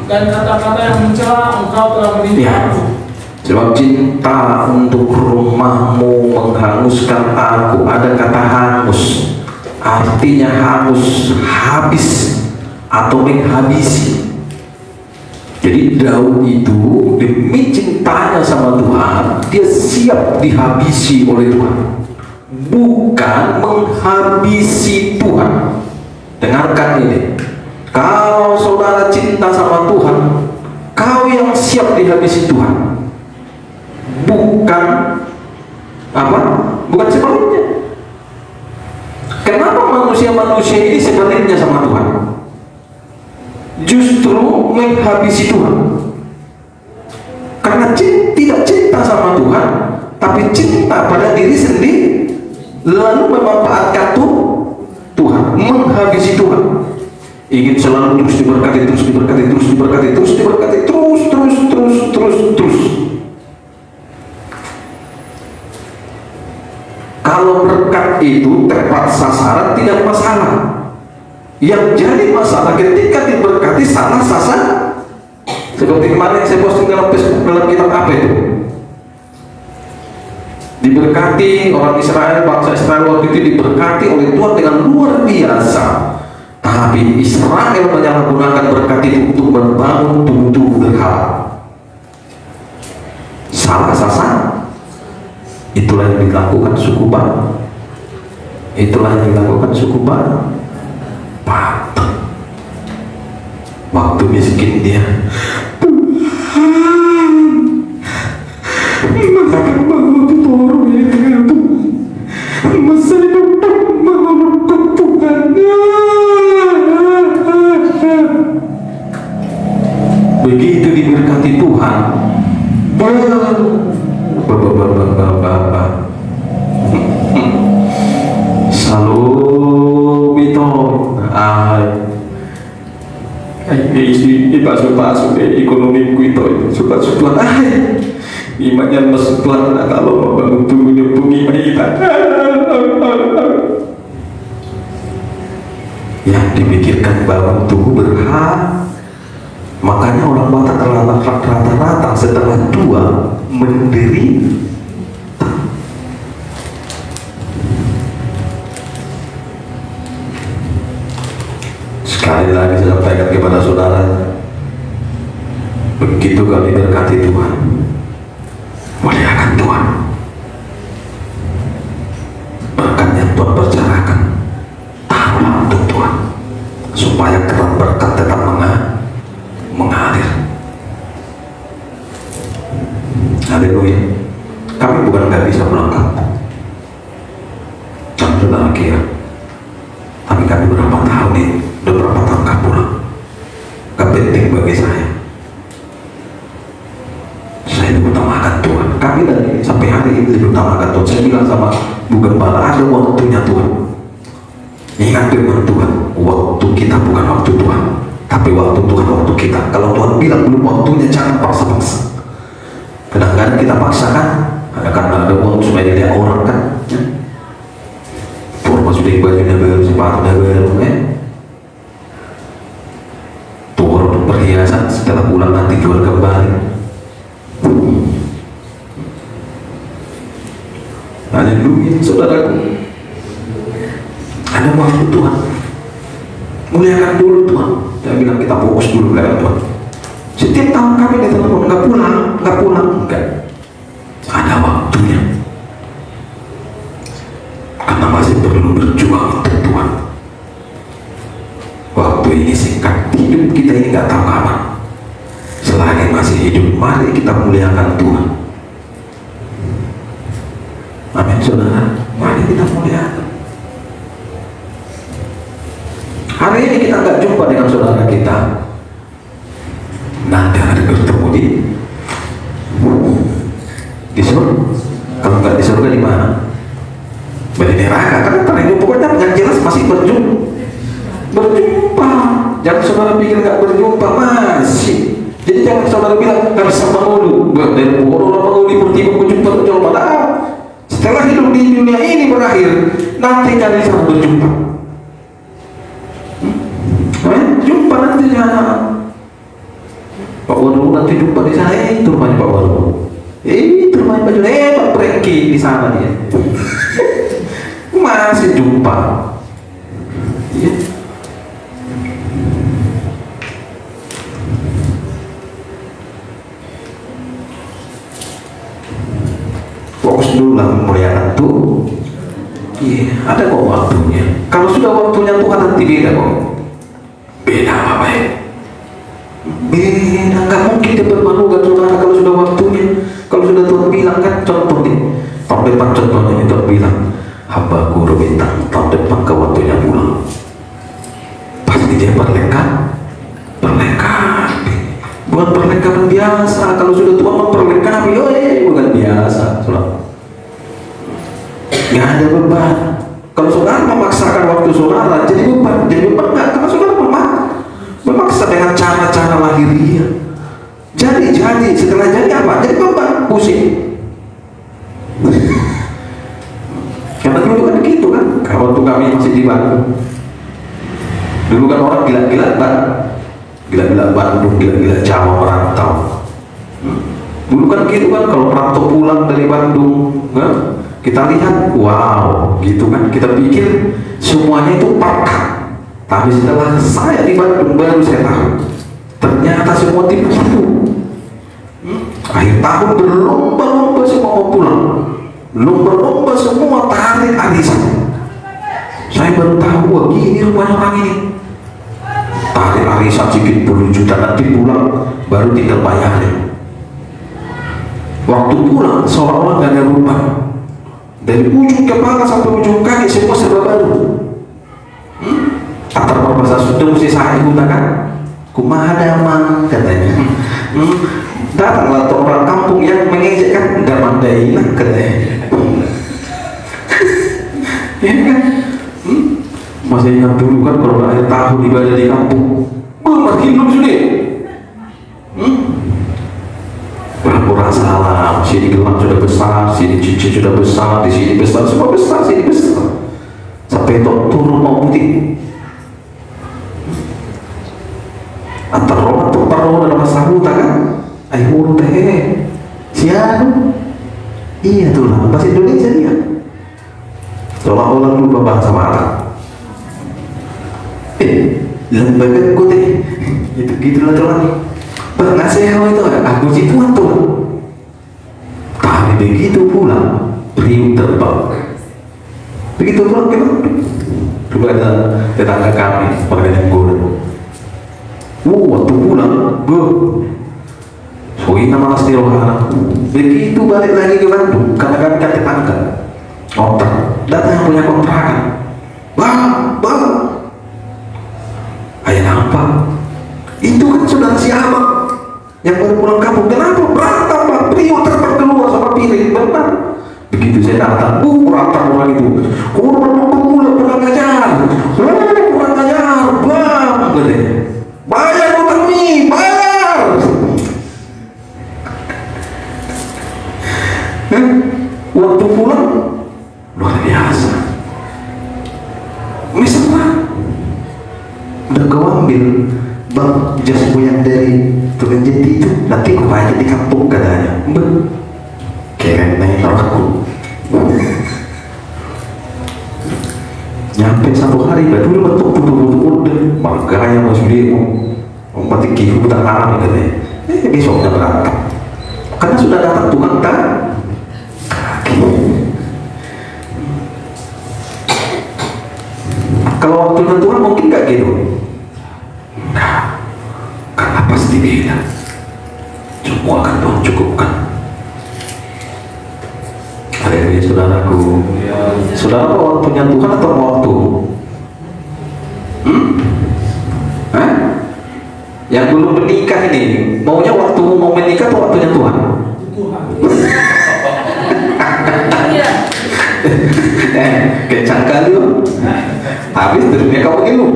dan kata-kata yang mencela engkau telah menimpa aku. Sebab cinta untuk rumahmu menghanguskan aku. Ada kata hangus, artinya hangus, habis atau menghabisi. Jadi Daud itu demi cintanya sama Tuhan, dia siap dihabisi oleh Tuhan, bukan menghabisi Tuhan. Dengarkan ini, kalau saudara cinta sama Tuhan, kau yang siap dihabisi Tuhan, bukan apa? Bukan sebaliknya. Kenapa manusia-manusia ini sebaliknya sama Tuhan? Justru menghabisi Tuhan, karena tidak cinta sama Tuhan, tapi cinta pada diri sendiri, lalu memanfaatkan Tuhan, menghabisi Tuhan. Ingin selalu terus diberkati, terus diberkati, terus diberkati, terus diberkati, terus. Kalau berkat itu tepat sasaran tidak masalah. Yang jadi masalah ketika diberkati salah sasaran. Seperti kemarin saya posting dalam Facebook, dalam kitab apa itu? Diberkati orang Israel, bangsa Israel waktu itu diberkati oleh Tuhan dengan luar biasa. Tapi Israel menyalahgunakan berkat itu untuk membangun tubuh-tubuh berhala. Salah sasaran. Itulah yang dilakukan suku Bani. Itulah yang dilakukan suku Bani. Waktu miskin dia, Tuhan, bahwa toro ini dengan Tuhan, masa hidup menurutkan Tuhan. Begitu diberkati Tuhan, Salomito, ini pasuk-pasuk ekonomi itu suka-suka imannya masuk Tuhan kalau membangun tubuhnya bumi kita yang dipikirkan bangun tubuh berhala. Makanya orang Batak rata-rata setelah tua menderita. Sekali lagi saya sampaikan kepada saudara, begitu kami berkati Tuhan, muliakan Tuhan. Berkat yang Tuhan percarakan, taruhlah untuk Tuhan, supaya keran berkat tetap mengalir. Haleluya. Kami bukan nggak bisa melengkapi jam saudara kira, tapi kami berapa tahun ini, udah berapa tahun gak pulang. Gak penting bagi saya lebih utamakan Tuhan. Kami dari sampai hari ini lebih utamakan Tuhan. Saya bilang sama Bu Gembala, ada waktunya Tuhan. Ingat firman Tuhan, waktu kita bukan waktu Tuhan, tapi waktu Tuhan waktu kita. Kalau Tuhan bilang belum waktunya, jangan paksa-paksa. Kadang-kadang kita paksakan, karena ada uang supaya dilihat orang kan. Forma sudah bajunya baru, sepatunya baru, turun perhiasan, setelah pulang nanti jual kembali. Haleluya, saudaraku. Ada waktu Tuhan. Muliakan dulu Tuhan. Saya bilang kita fokus dulu muliakan Tuhan. Setiap tahun kami ditelepon, nggak pulang, enggak. Ada waktunya. Karena masih perlu berjuang untuk Tuhan. Waktu ini singkat, hidup kita ini nggak tahu kapan. Selain selagi masih hidup, mari kita muliakan Tuhan. Amin saudara, mari kita muliakan. Hari ini kita nggak jumpa dengan saudara kita, nanti ada bertemu di surga. Kalau nggak di surga di mana? Di neraka kan? Karena pokoknya yang jelas masih berjumpa. Jangan saudara pikir nggak berjumpa, masih. Jadi jangan saudara bilang nggak bisa mengulang. Dan orang mengulang bertiba berjumpa berjumpa. Padahal setelah hidup di dunia ini berakhir, nanti kalian bisa berjumpa. Jumpa nanti sana. Pak Waru nanti jumpa di sana. Itu rumahnya Pak Waru. Itu rumahnya Pak Waru. Pak Preki di sana dia. Masih jumpa. Iya. Fokus dulu lah memuliakan Tuhan. Iya, ada kok waktunya. Kalau sudah waktunya Tuhan nanti beda kok. Beda apa ya? Beda, nggak mungkin dia bermanuver saudara kalau sudah waktunya. Kalau sudah Tuhan bilang kan, contoh nih, tahun depan contohnya ini Tuhan bilang, hambaku bintang tahun depan ke waktunya pulang. Pasti dia perlengkapi, bukan perlengkapan biasa. Kalau sudah Tuhan memperlengkapi, bukan biasa, saudara. Nggak ada beban. Kalau saudara memaksakan waktu saudara jadi beban nggak? Karena saudara memaksa dengan cara-cara lahiriah. Jadi setelah jadi apa? Jadi beban, pusing. Karena dulu kan gitu kan. Waktu kami masih di Bandung, dulu kan orang gila-gila Bandung, gila-gila Jawa merantau. Dulu kan gitu kan, kalau merantau pulang dari Bandung, kita lihat, wow, gitu kan. Kita pikir semuanya itu pakat. Tapi setelah saya di Bandung baru saya tahu, ternyata semua tipu. Akhir tahun berlomba-lomba semua mau pulang, lomba-lomba semua tarik arisan. Saya baru tahu, wah gini rupanya orang ini. Tarik arisan sedikit 10 juta, nanti pulang baru tinggal bayarin. Waktu pulang seolah-olah gak ada rumah. Dari ujung kepala sampai ujung kaki semua serba baru. Antar berbahasa Sunda mesti saya gunakan. Kumaha damang katanya. Datanglah orang kampung yang mengejek kan, damang dailah katanya. Ya kan? Masih ingat dulu kan kalau akhir tahun ibadah di kampung, makin belum sudah. Berpura salam, sini gelang sudah besar, sini cincin sudah besar, di sini besar, semua besar, sini besar. Sampai turun mau putih. Antar roh dalam sahuta kan? Ayo teh, siapa? Iya tuh lah, bahasa Indonesia dia. Seolah-olah lupa bahasa Arab. Lembaga gue teh, gitu-gitulah tuh. Pengaseho itu aku si Tuhan tuh. Tapi begitu pulang, priuk terbang. Begitu pulang gimana? Dulu ada tetangga kami, orang yang goreng. Waktu pulang, soalnya malas di rohana. Begitu balik lagi ke Bandung, karena kami kan tetangga, kontrak, datang yang punya kontrakan. Bang, ayah apa? Itu kan saudara si abang yang baru pulang kampung. Kenapa? Berantem bang, Prio terbang keluar sama piring, benar. Begitu saya datang, berantem orang itu. Kurang ajar, bang, gede. Bayar utang nih, bayar. Waktu pulang luar biasa. Misalnya udah kau ambil bang jasmu yang dari tukang jati itu, nanti kau bayar di kampung katanya. Keren nih aku. Nyampe satu hari baru dulu bentuk butuh udah marganya masih dia mau mati kifu tak larang katanya. Besoknya berantem karena sudah datang tukang tak. Kalau waktu Tuhan mungkin gak gitu. Nah, karena pasti beda. Semua akan Tuhan cukupkan. Haleluya saudaraku. Saudara mau waktunya Tuhan atau mau waktu? Hah? Yang belum menikah ini maunya waktu mau menikah atau waktunya Tuhan? Tuhan. Iya. Kencang kali loh. Habis terusnya kamu itu.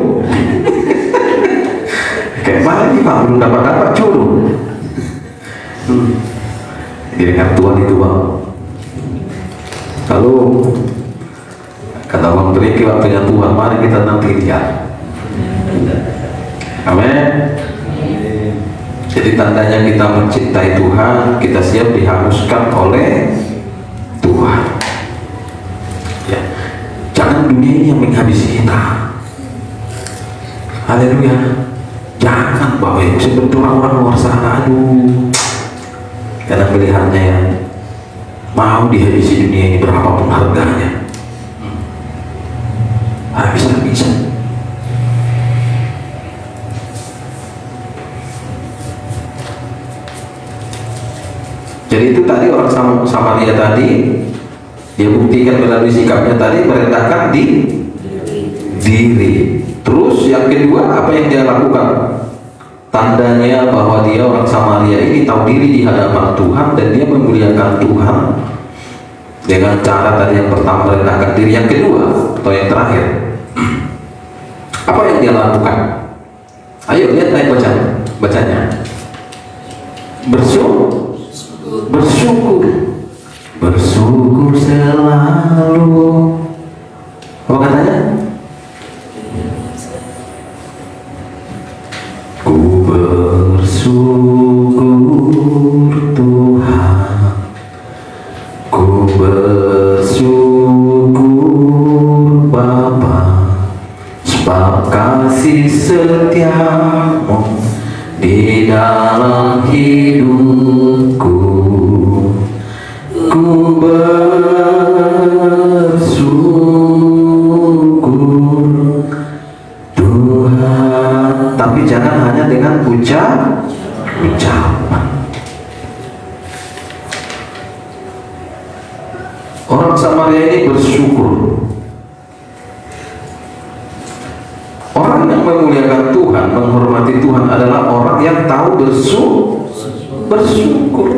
Kayak mana nih Pak, belum dapat jodoh. Jadi kan Tuhan itu Bang. Lalu kata Bang Triki, waktunya Tuhan, mari kita nanti lihat. Amin. Jadi tandanya kita mencintai Tuhan, kita siap dihanguskan oleh Tuhan. Ya. Jangan dunia ini yang menghabisi kita. Haleluya. Jangan Bapak Ibu, seperti orang-orang luar sana, aduh. Karena melihatnya yang mau dihabisi dunia ini berapapun harganya. Habis-habisan. Jadi itu tadi orang Samaria tadi, dia buktikan melalui sikapnya tadi merendahkan diri. Terus yang kedua apa yang dia lakukan? Tandanya bahwa dia orang Samaria ini tahu diri di hadapan Tuhan dan dia memuliakan Tuhan dengan cara tadi yang pertama merendahkan diri, yang kedua atau yang terakhir apa yang dia lakukan? Ayo lihat naik bacanya. Bersyukur selalu. Apa katanya? Ku bersyukur Tuhan, ku bersyukur Bapa, sebab kasih setiamu di dalam hidupku. Ku bersyukur Tuhan, tapi jangan hanya dengan ucapan. Orang Samaria ini bersyukur. Orang yang memuliakan Tuhan, menghormati Tuhan adalah orang yang tahu bersyukur.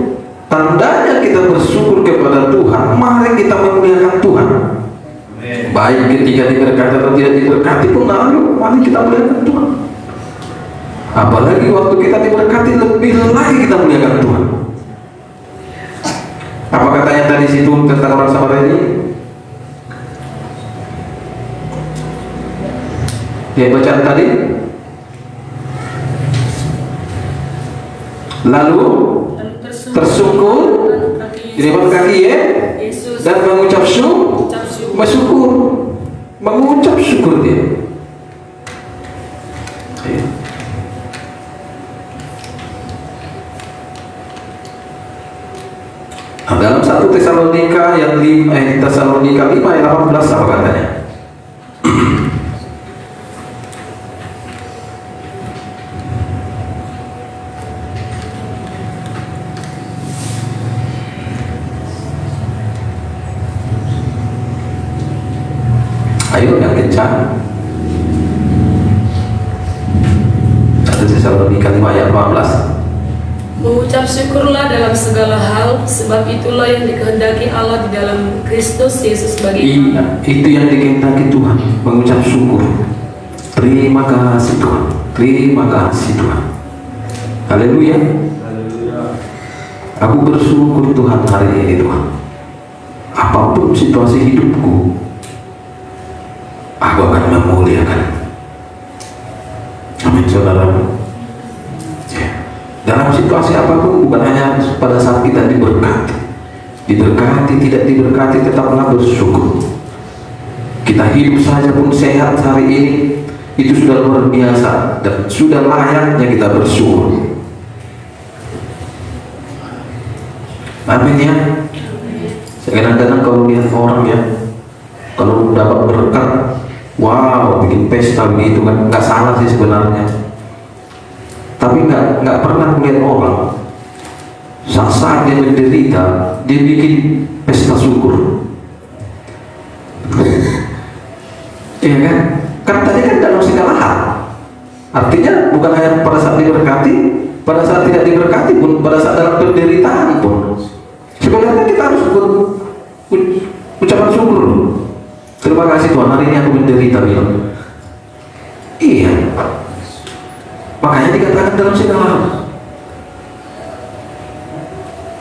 Tandanya kita bersyukur kepada Tuhan, mari kita memuliakan Tuhan. Baik ketika diberkati atau tidak diberkati pun, mari kita muliakan Tuhan. Apalagi waktu kita diberkati, lebih lagi kita muliakan Tuhan. Apa katanya tadi situ tentang orang Samaria ini? Dia bacaan tadi. Lalu tersyukur di depan kaki Yesus dan mengucap syukur, mengucap syukur dia. Nah, dalam 1 Tesalonika yang 5 Tesalonika 5 ayat 18 apa katanya? Ayo yang kencang. 1 Tesalonika 5 ayat 18. mengucap syukurlah dalam segala hal, sebab itulah yang dikehendaki Allah di dalam Kristus Yesus bagi Iya, itu yang dikehendaki Tuhan, mengucap syukur. Terima kasih Tuhan, terima kasih Tuhan. Haleluya. Aku bersyukur Tuhan hari ini Tuhan. Apapun situasi hidupku, aku akan memuliakan. Amin saudara. Dalam situasi apapun, bukan hanya pada saat kita diberkati, tidak diberkati, tetaplah bersyukur. Kita hidup saja pun sehat hari ini, itu sudah luar biasa dan sudah layaknya kita bersyukur. Amin ya. Kadang-kadang kalau lihat orang ya, kalau dapat berkat, wow, bikin pesta begitu kan, nggak salah sih sebenarnya. Tapi nggak pernah melihat orang Saat dia menderita, dia bikin pesta syukur. Iya kan? Kan tadi kan dalam segala hal. Artinya bukan hanya pada saat diberkati, pada saat tidak diberkati pun, pada saat dalam penderitaan pun. Sebenarnya kita harus ucapan syukur. Terima kasih Tuhan, hari ini aku menderita, bilang. Iya. Makanya dikatakan dalam segala hal.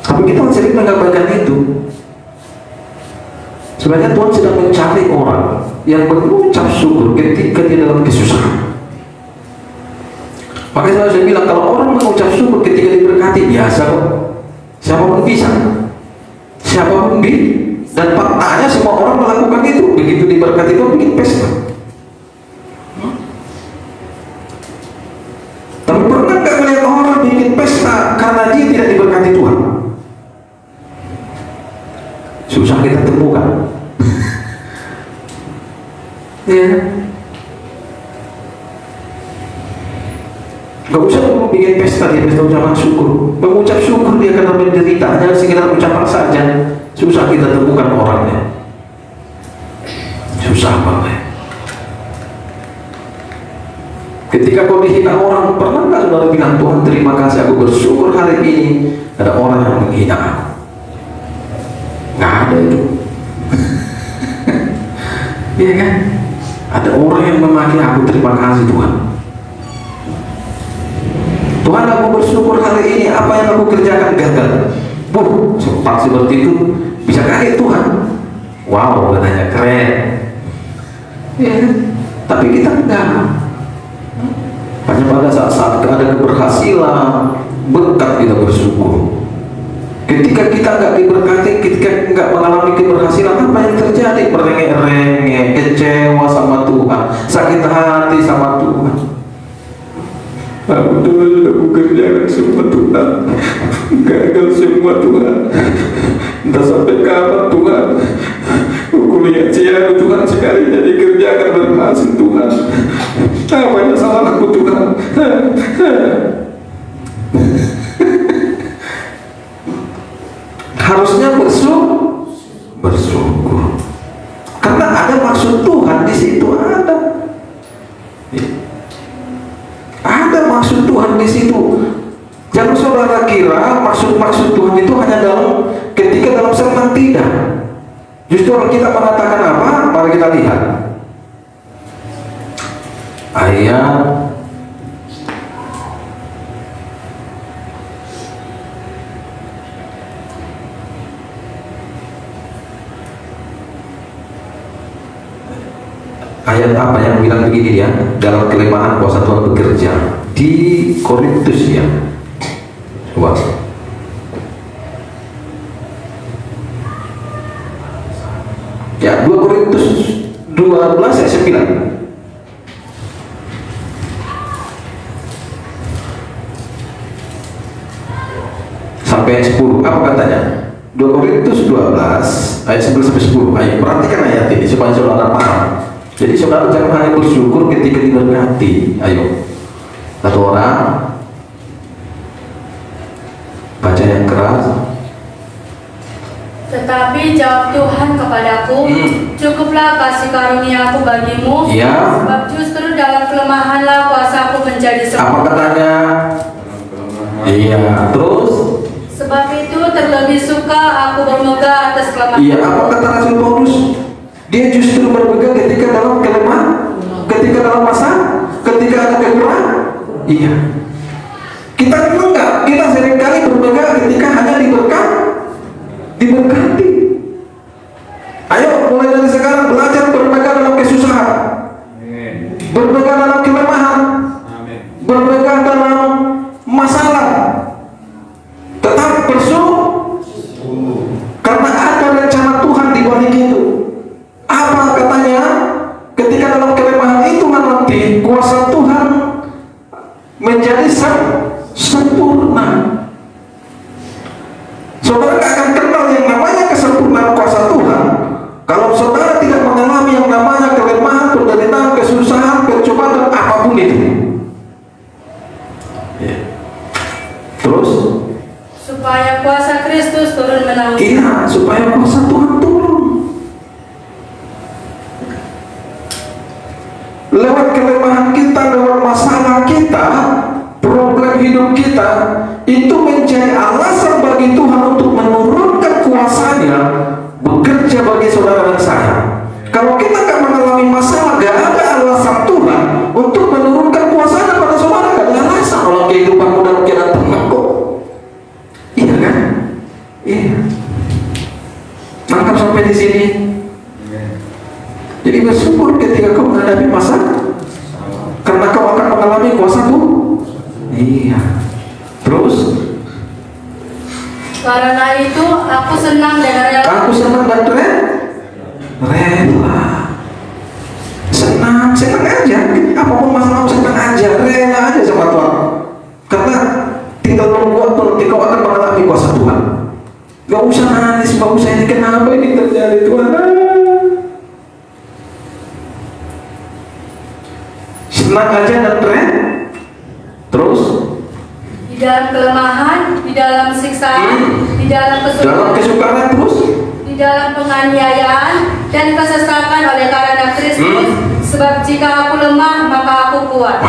Tapi kita sering mengabaikan itu. Sebenarnya Tuhan sedang mencari orang yang berucap syukur ketika dia dalam kesusahan. Makanya saya bilang, kalau orang mengucap syukur ketika diberkati, biasa kok. Siapapun bisa. Siapapun bisa. Dan faktanya semua orang melakukan itu. Begitu diberkati itu bikin pesta. Tapi pernah nggak melihat orang bikin pesta karena dia tidak diberkati Tuhan? Susah kita temukan. Ya. Gak usah bikin pesta, dia pesta ucapan syukur. Mengucap syukur dia karena menderita, hanya sekedar ucapan saja. Susah kita temukan orangnya. Susah banget. Ketika kau dihina orang, pernah nggak saudara bilang, Tuhan terima kasih, aku bersyukur hari ini ada orang yang menghina aku? Nggak ada itu. Iya kan? Ada orang yang memaki aku, terima kasih Tuhan. Tuhan, aku bersyukur hari ini apa yang aku kerjakan gagal. Sempat seperti itu, bisa kaget Tuhan. Wow, katanya keren. Ya, tapi kita enggak. Hanya pada saat ada keberhasilan, berkat kita bersyukur. Ketika kita enggak diberkati, ketika enggak mengalami keberhasilan, apa yang terjadi? Merengek-rengek, kecewa sama Tuhan, sakit hati sama Tuhan. Aku sudah kerjakan semua Tuhan, gagal semua Tuhan. Entah sampai kapan Tuhan. Kuliah cian Tuhan sekali jadi kerjakan berhasil Tuhan. Apa yang salah aku Tuhan? Harusnya bersyukur. Karena ada maksud Tuhan di situ, ada. Ada maksud Tuhan di situ. Jangan saudara kira maksud Tuhan itu hanya ketika dalam senang, tidak. Justru kita mengatakan apa? Mari kita lihat ayat apa yang bilang begini ya, dalam kelemahan kuasa Tuhan bekerja, di Korintus ya. Coba. Ya, 2 Korintus 12 ayat 9. Sampai ayat 10. Apa katanya? 2 Korintus 12 ayat 11 sampai 10. Ayo perhatikan ayat ini supaya saudara paham. Jadi saudara jangan hanya bersyukur ketika diberkati. Ayo, satu orang baca yang keras. Tetapi jawab Tuhan kepadaku, cukuplah kasih karunia-Ku bagimu, Ya. sebab justru dalam kelemahanlah kuasa-Ku menjadi Apa sempurna. katanya? Iya. Terus? Sebab itu terlebih suka aku bermegah atas kelemahan. Iya. Apa kata Rasul Paulus? Dia justru bermegah ketika dalam kelemahan, ketika dalam masalah, ketika ada kekurangan. Iya. Kita enggak. Kita seringkali bermegah ketika hanya diberkati. Ayo mulai dari sekarang belajar bermegah dalam kesusahan, bermegah dalam kelemahan, bermegah dalam masalah. Tetap bersyukur karena ada rencana Tuhan di balik itu. Apa katanya? Ketika dalam kelemahan itu nanti kuasa Tuhan menjadi sempurna. Saudara gak akan kenal yang namanya kesempurnaan kuasa Tuhan kalau saudara tidak mengalami yang namanya kelemahan, penderitaan, kesusahan, percobaan, dan apapun itu. Ya. Terus? supaya kuasa Kristus turun menaungi. Iya, supaya kuasa Tuhan turun. Lewat kelemahan kita, lewat masalah kita, problem hidup kita, itu menjadi alasan bagi Tuhan untuk menurunkan kuasanya bekerja bagi saudara dan saya. Kalau kita nggak mengalami masalah, nggak ada alasan Tuhan untuk menurunkan kuasanya pada saudara. Nggak ada alasan. Kalau kehidupanmu dalam keadaan tenang kok. Iya kan? Iya. Nangkap sampai di sini. Jadi bersyukur ketika kau menghadapi masalah, karena kau akan mengalami kuasa Tuhan. Iya. Terus? Karena itu aku senang dan rela. Aku senang dan rela. Senang aja. Apapun masalah senang aja, rela aja sama Tuhan. Karena tinggal nunggu waktu nanti kau akan mengalami kuasa Tuhan. Gak usah nangis, gak usah ini kenapa ini terjadi Tuhan. Senang aja dan terus Di dalam kelemahan, di dalam siksaan, di dalam kesukaran terus, di dalam penganiayaan dan kesesakan oleh karena Kristus. Sebab jika aku lemah, maka aku kuat.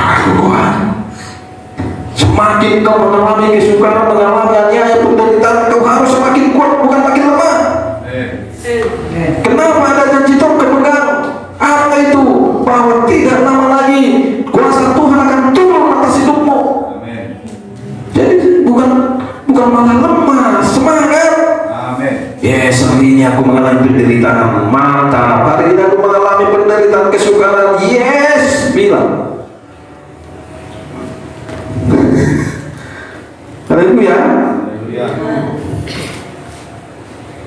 Semakin kau mengalami kesukaran, mengalami aniaya, penderitaan, kau harus semakin kuat, bukan makin lemah. Kenapa ada janji Tuhan pegang? Apa itu? Bahwa tidak lama lagi kuasa Tuhan akan turun atas hidupmu. Jadi bukan malah lemah, semangat. Yes, hari ini aku mengalami penderitaan, mantap. Hari ini aku mengalami penderitaan, kesukaran. Yes, bilang. Haleluya.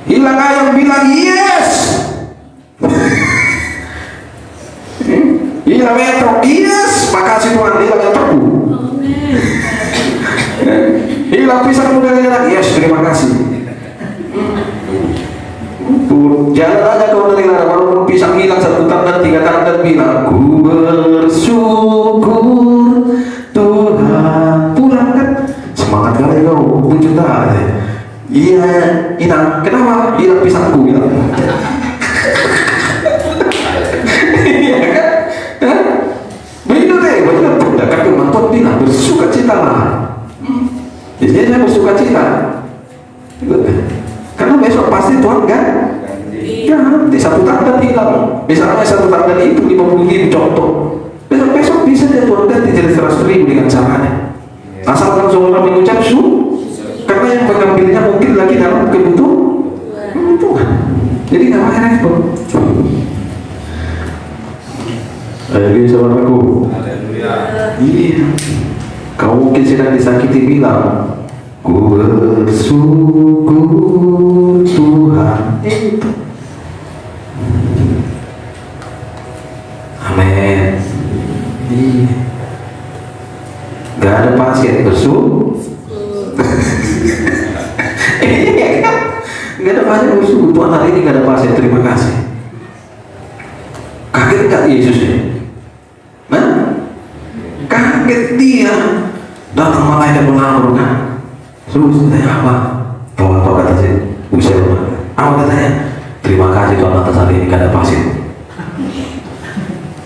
Hilang ayam bilang yes. Hilang etrok, yes. Makasih Tuhan, hilang etrokku. Hilang pisang muda, yes, terima kasih. Jalan aja kau dari lara, walaupun pisang hilang 1 tangan, 3 tangan, bilang ku bersyukur Tuhan. Pulang kan semangat kali kau, pujuk tak? Iya, hilang. Kenapa? Hilang pisangku, bilang. Iya kan? Begitu deh, begitu tidak kan Tuhan bilang bersuka cita lah. Jadi saya bersuka cita. Karena besok pasti Tuhan kan? Ganti 1 tanda hilang. Misalnya 1 tanda itu 50.000 contoh. Besok bisa dia Tuhan ganti jadi 100.000 dengan caranya. Asalkan seorang mengucap karena yang mengambilnya mungkin lagi dalam kebutuhan. Jadi nggak pakai repot. Haleluya saudaraku. Iya. Kau mungkin sedang disakiti, bilang ku bersyukur Tuhan. Amin. Gak ada pasien bersyukur. Gak ada pasien bersyukur. Tuhan hari ini gak ada pasien, terima kasih. Kaget gak Yesusnya? Nah, kaget dia. Datang malaikat mengamur kan. Terus tanya apa? Apa kata sih? Usia apa katanya? Terima kasih Tuhan atas hari ini gak ada pasien.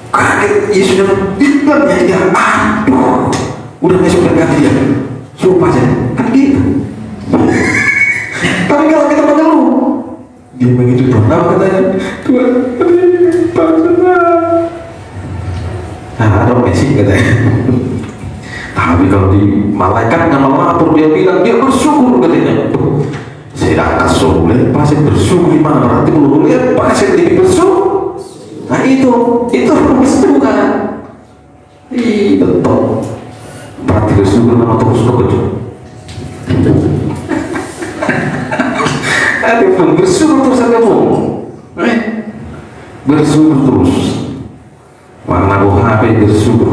Kaget Yesusnya bilang ya, aduh, udah besok berganti ya, suruh pasien kan gitu. Tapi kalau kita mengeluh, dia begitu Tuhan. Apa katanya? Tuhan, pasien lah. Nah, ada messi katanya. Tapi kalau di malaikat nggak melapor, dia bilang dia bersyukur katanya. Sedangkan sulit pasien bersyukur gimana? Berarti belum lihat pasien lebih bersyukur. Nah itu bersyukur kan? Betul. Berarti bersyukur nama terus betul. Ada pun bersyukur terus ada pun. Bersyukur terus. Warna buah HP bersyukur.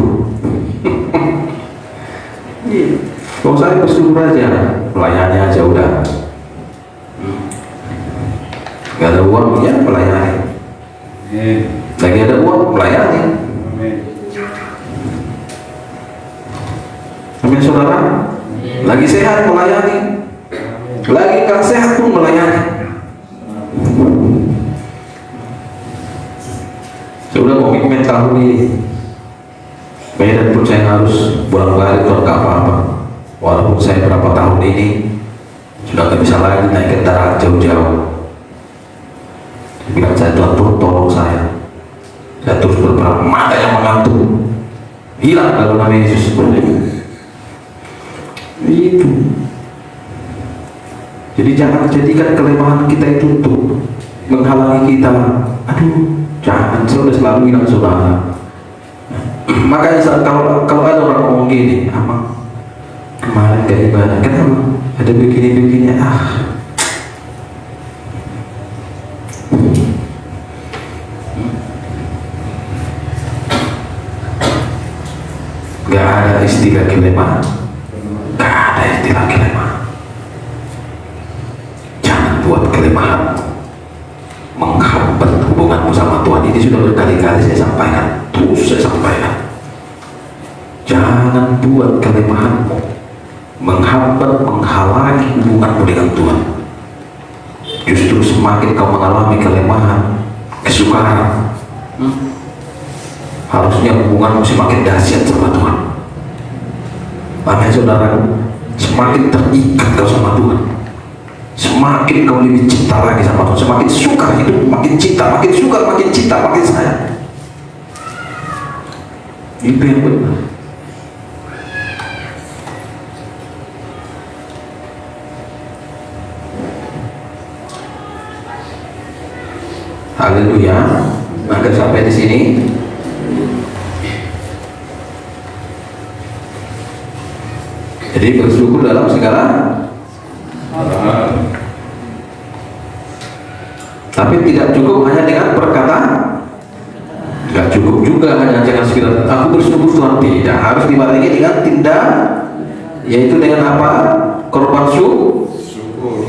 Kalau saya bersyukur aja, melayani aja udah. Gak ada uang ya melayani. Lagi ada uang melayani. Amin saudara. Lagi sehat melayani. lagi nggak sehat pun melayani. Saya udah komitmen tahun ini, Medan pun saya harus bolak-balik kalau nggak apa-apa. Walaupun saya berapa tahun ini sudah nggak bisa lagi naik kendaraan jauh-jauh. Saya bilang, saya Tuhan tolong saya terus berperang, mata yang mengantuk hilang dalam nama Yesus. Itu. Jadi jangan jadikan kelemahan kita itu untuk menghalangi kita. Aduh, jangan, saya udah selalu bilang saudara. Makanya kalau ada orang ngomong gini, Amang kemarin gak ibadah, kenapa? Ada begini-begini, gak ada istilah kelemahan, gak ada istilah kelemahan. Jangan buat kelemahan menghambat hubunganmu sama Tuhan. Ini sudah berkali-kali saya sampaikan, terus saya sampaikan. Jangan buat kelemahanmu menghambat, menghalangi hubunganmu dengan Tuhan. Justru semakin kau mengalami kelemahan, kesukaran, harusnya hubunganmu semakin dahsyat sama Tuhan. Makanya saudara, semakin terikat kau sama Tuhan, semakin kau lebih cinta lagi sama Tuhan, semakin suka hidup, makin cinta, makin suka, makin cinta, makin sayang. Itu yang benar. Haleluya. Maka sampai di sini. Jadi bersyukur dalam segala. Tapi tidak cukup hanya dengan perkataan. Tidak cukup juga hanya dengan sekedar aku bersyukur Tuhan, tidak, harus dibarengi dengan tindak, yaitu dengan apa? Korban syukur.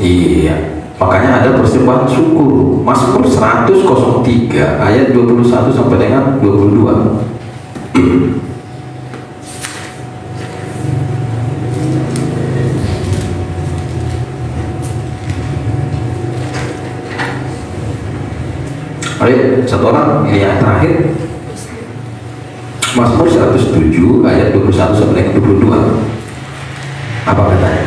Iya. Makanya ada persembahan syukur. Mazmur 103 ayat 21 sampai dengan 22. Ayo, satu orang, ini yang terakhir. Mazmur 107 ayat 21 sampai dengan 22. Apa katanya?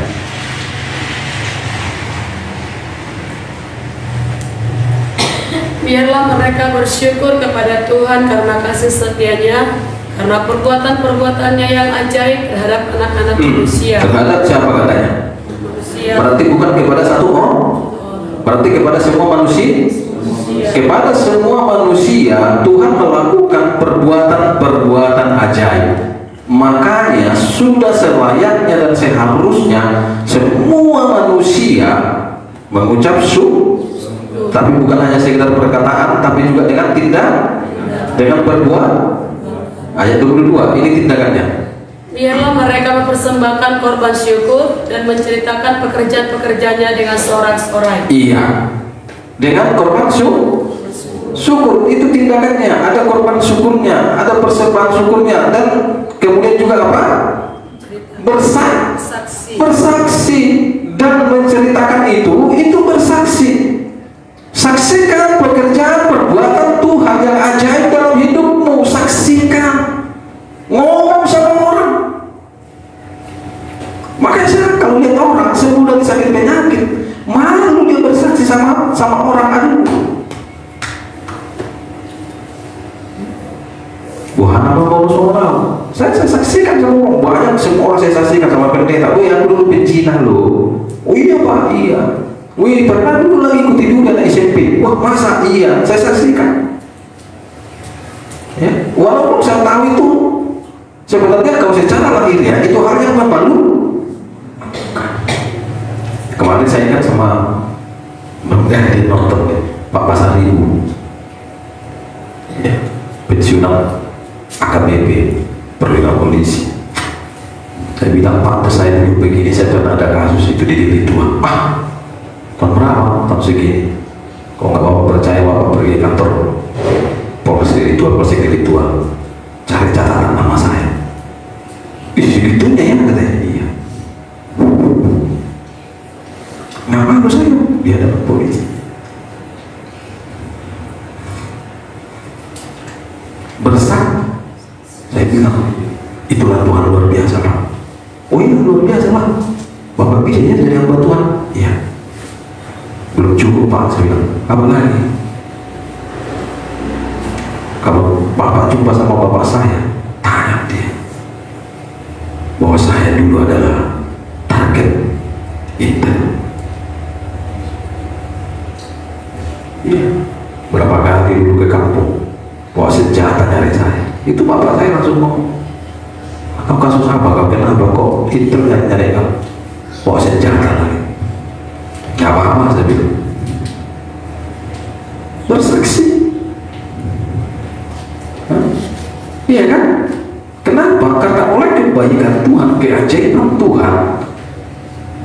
Biarlah mereka bersyukur kepada Tuhan karena kasih setianya, karena perbuatan-perbuatannya yang ajaib terhadap anak-anak manusia. Terhadap siapa katanya? Manusia. Berarti bukan kepada satu orang, berarti kepada semua manusia. Kepada semua manusia Tuhan melakukan perbuatan-perbuatan ajaib. Makanya sudah selayaknya dan seharusnya semua manusia mengucap syukur. Tapi bukan hanya sekedar perkataan, tapi juga dengan tindak, dengan perbuatan. Ayat 22, ini tindakannya. Biarlah mereka mempersembahkan korban syukur dan menceritakan pekerjaan-pekerjaannya dengan sorak-sorai. Iya, dengan korban syukur itu tindakannya. Ada korban syukurnya, ada persembahan syukurnya, dan kemudian juga apa? Bersaksi dan menceritakan itu bersaksi. Saksikan pekerjaan perbuatan Tuhan yang ajaib dalam hidupmu. Saksikan, ngomong sama orang. Makanya saya kalau lihat orang sembuh dari sakit penyakit, malu dia bersaksi sama orang. Aduh, Tuhan apa mau soal? Saya saksikan sama orang banyak, semua orang saya saksikan sama pendeta. Oh ya, aku dulu bencina loh. Oh iya Pak, iya. Wih, pernah dulu lagi ikuti juga anak SMP. Wah, masa iya, saya saksikan. Ya, walaupun saya tahu itu sebenarnya kalau secara lahirnya itu hal yang malu. Kemarin saya ingat sama di nonton Pak Pasaribu, ya, pensiunan AKBP, perwira polisi. Saya bilang, Pak, saya dulu begini, saya pernah ada kasus itu di Deli Tua. Tahun berapa? Tahun segini. Kalau nggak bapak percaya, bapak pergi kantor Polres Deli Tua, cari catatan nama saya. Segitunya ya katanya. Iya. Nggak malu saya di hadapan polisi. Bersaksi, saya bilang, itulah Tuhan luar biasa Pak. Oh iya luar biasa Pak. Bapak bisanya jadi hamba Tuhan? Iya. Belum cukup Pak, saya bilang. Apa lagi? Kalau Bapak jumpa sama Bapak saya, tanya dia bahwa saya dulu adalah target intel. Iya. Berapa kali dulu ke kampung bawa senjata nyari saya. Itu Bapak saya langsung ngomong, kau kasus apa? Kau kenapa kok intel nyari kamu? Bawa senjata lagi. Gak apa-apa saya bilang. Bersaksi. Iya kan? Kenapa? Karena oleh kebaikan Tuhan, keajaiban Tuhan,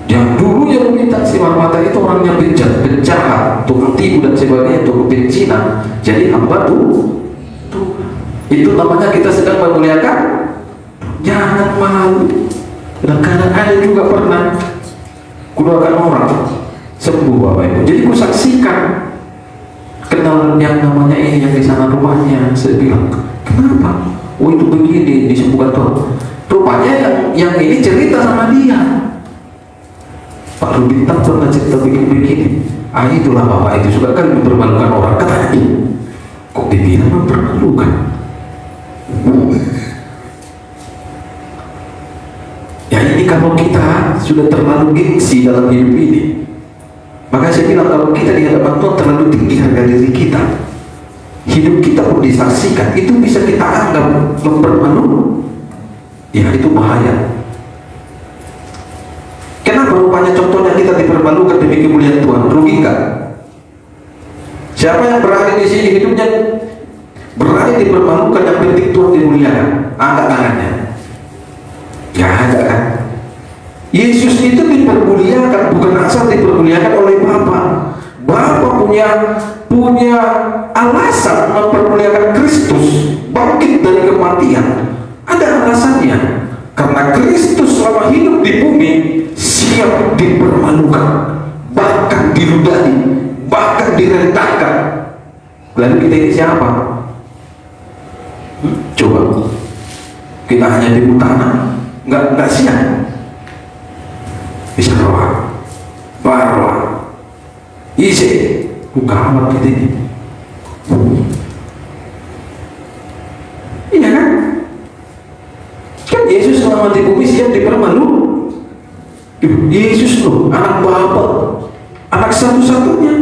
yang dulunya meminta si Marmata itu orangnya bejat, penjahat, tukang tipu dan sebagainya, tukang pencina, jadi hamba Tuhan. Itu namanya kita sedang memuliakan. Jangan malu. Dan kadang ada juga pernah kudoakan orang sembuh Bapak Ibu. Jadi ku saksikan kenal yang namanya ini yang di sana rumahnya. Saya bilang, kenapa? Oh itu begini disembuhkan Tuhan. Rupanya yang ini cerita sama dia. Pak Rubintang pernah cerita begini. Ah itulah Bapak itu suka kan mempermalukan orang. Katanya, kok dibilang mempermalukan? Ya ini kalau kita sudah terlalu gengsi dalam hidup ini, maka saya bilang kalau kita di hadapan Tuhan terlalu tinggi harga diri kita, hidup kita pun disaksikan, itu bisa kita anggap mempermalukan. Ya itu bahaya. Kenapa rupanya contohnya kita dipermalukan demi kemuliaan Tuhan? Rugi enggak? Siapa yang berada di sini hidupnya berada dipermalukan, yang penting Tuhan dimuliakan? Angkat tangannya. Gak ada kan? Yesus itu dipermuliakan bukan asal dipermuliakan oleh Bapa. Bapa punya alasan mempermuliakan Kristus bangkit dari kematian. Ada alasannya. Karena Kristus selama hidup di bumi siap dipermalukan, bahkan diludahi, bahkan direndahkan. Lalu kita ini siapa? Coba kita hanya di tanah, nggak siap. Bisa roh, barwa, isi, bukan amat kita ini. Iya kan? Kan Yesus selama di bumi siap dipermalukan. Yesus loh, anak Bapa, anak satu-satunya.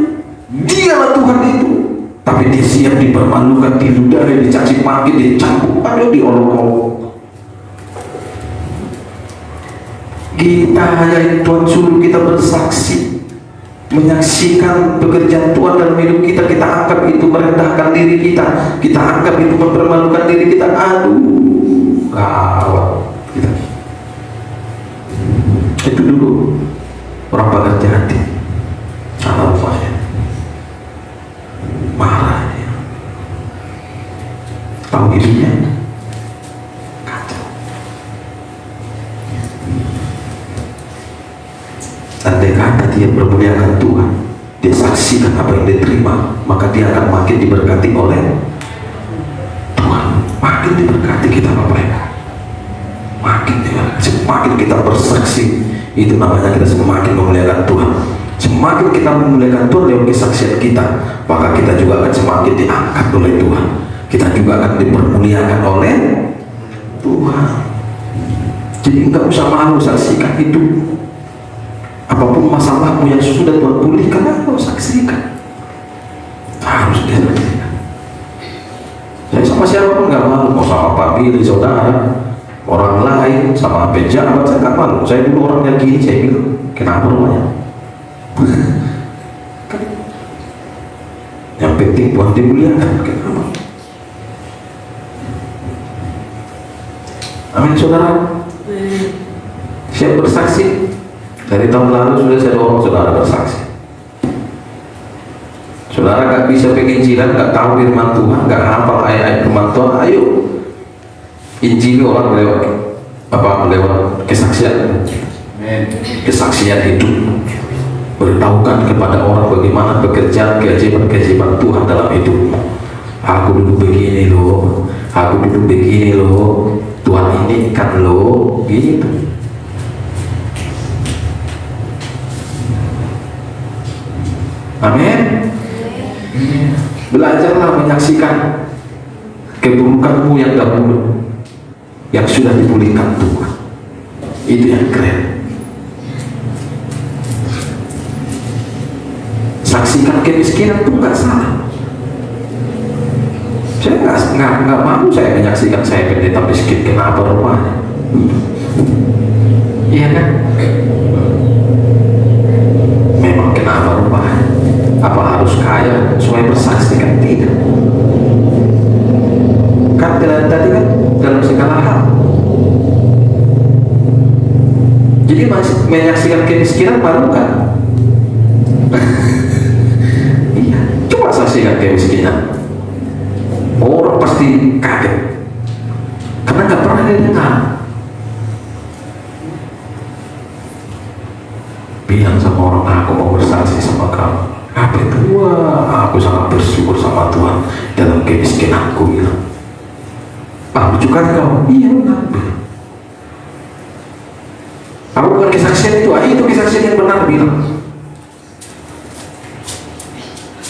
Dialah Tuhan itu. Tapi dia siap dipermalukan, diludahi, dicaci maki, dicampur, aduh diolok-olok. Kita hanya Tuhan suruh kita bersaksi, menyaksikan pekerjaan Tuhan dalam hidup kita. Kita anggap itu merendahkan diri kita, kita anggap itu mempermalukan diri kita. Aduh, gawat kita. Itu dulu orang pekerja hati, anak saya marah ya. Tahu hidupnya kacau. Andai kata dia bermuliakan Tuhan, dia saksikan apa yang dia terima, maka dia akan makin diberkati oleh Tuhan. Makin diberkati kita Bapak Ibu, makin diberkati. Semakin kita bersaksi, itu namanya kita semakin memuliakan Tuhan. Semakin kita memuliakan Tuhan lewat kesaksian kita, maka kita juga akan semakin diangkat oleh Tuhan. Kita juga akan dipermuliakan oleh Tuhan. Jadi enggak usah malu saksikan hidup. Apapun masalahmu yang sudah Tuhan pulihkan, harus saksikan. Harus disaksikan. Saya sama siapapun nggak malu. Mau sama Pak Billy, saudara, orang lain, sama pejabat, saya nggak malu. Saya dulu orangnya gini, saya bilang, kenapa rumahnya? Yang penting Tuhan dimuliakan. Kenapa? Amin saudara. Siap bersaksi. Dari tahun lalu sudah saya dorong saudara bersaksi. Saudara gak bisa penginjilan, gak tahu firman Tuhan, gak hafal ayat-ayat firman Tuhan, ayo injili orang lewat kesaksian. Kesaksian hidup. Beritahukan kepada orang bagaimana pekerjaan keajaiban Tuhan dalam hidupmu. Aku dulu begini loh, aku dulu begini loh, Tuhan ini kan loh, gitu. Amin. Belajarlah menyaksikan keburukanmu yang dahulu, yang sudah dipulihkan Tuhan. Itu yang keren. Saksikan kemiskinan itu nggak salah. Saya nggak mau saya menyaksikan saya pendeta miskin, kenapa rupanya? Iya kan? Memang kenapa rupanya? Apa harus kaya supaya bersaksi? Kan tidak. Kan tadi kan dalam segala hal. Jadi masih menyaksikan kemiskinan baru kan? Iya, coba saksikan kemiskinan. Orang pasti kaget karena nggak pernah dengar. Bilang sama orang, aku mau bersaksi sama kamu. Apa itu? Wah, aku sangat bersyukur sama Tuhan dalam kemiskinanku, bilang. Aku juga kau. Iya benar. Aku bukan kesaksian itu kesaksian yang benar, bilang.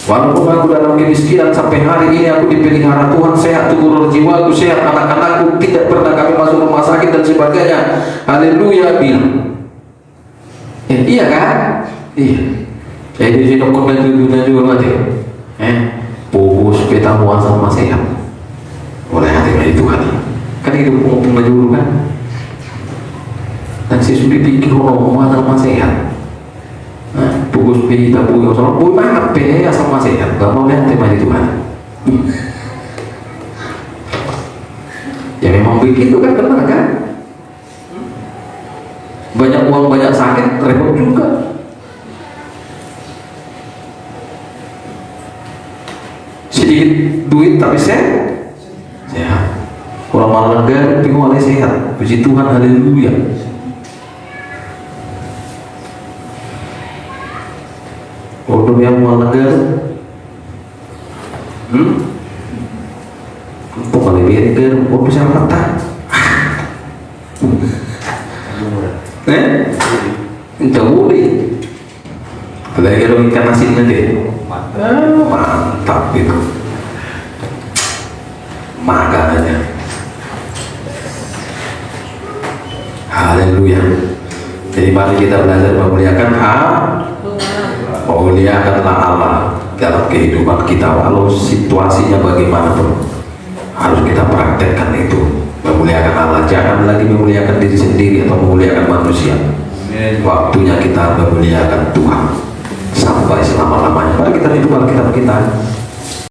Walaupun aku dalam kemiskinan sampai hari ini aku dipelihara Tuhan, sehat tubuh jiwaku sehat, anak-anakku tidak pernah kami masuk rumah sakit dan sebagainya. Haleluya, bilang. Iya kan? Iya. Jadi di dokumen dunia juga mati. Fokus kita muat sama sehat. Oleh hati dari Tuhan. Kan hidup ngomong dulu kan. Dan si sudah pikir orang sama sehat. Fokus kita punya sama punya mana ya sama sehat. Gak mau lihat tema di Tuhan. Ya memang begitu kan, benar kan? Banyak uang banyak sakit repot juga. Sedikit duit tapi sehat. Orang malah negara bingung oleh sehat. Puji Tuhan, haleluya. Orang yang malah negara untuk kali biar orang bisa mata. Entah boleh. Ada yang ikan asin nanti. Mantap itu. Makanannya. Haleluya. Jadi mari kita belajar memuliakan memuliakanlah Allah dalam kehidupan kita, walau situasinya bagaimanapun. Harus kita praktekkan itu. Memuliakan Allah, jangan lagi memuliakan diri sendiri atau memuliakan manusia. Waktunya kita memuliakan Tuhan sampai selama-lamanya. Mari kita hidup Alkitab kita.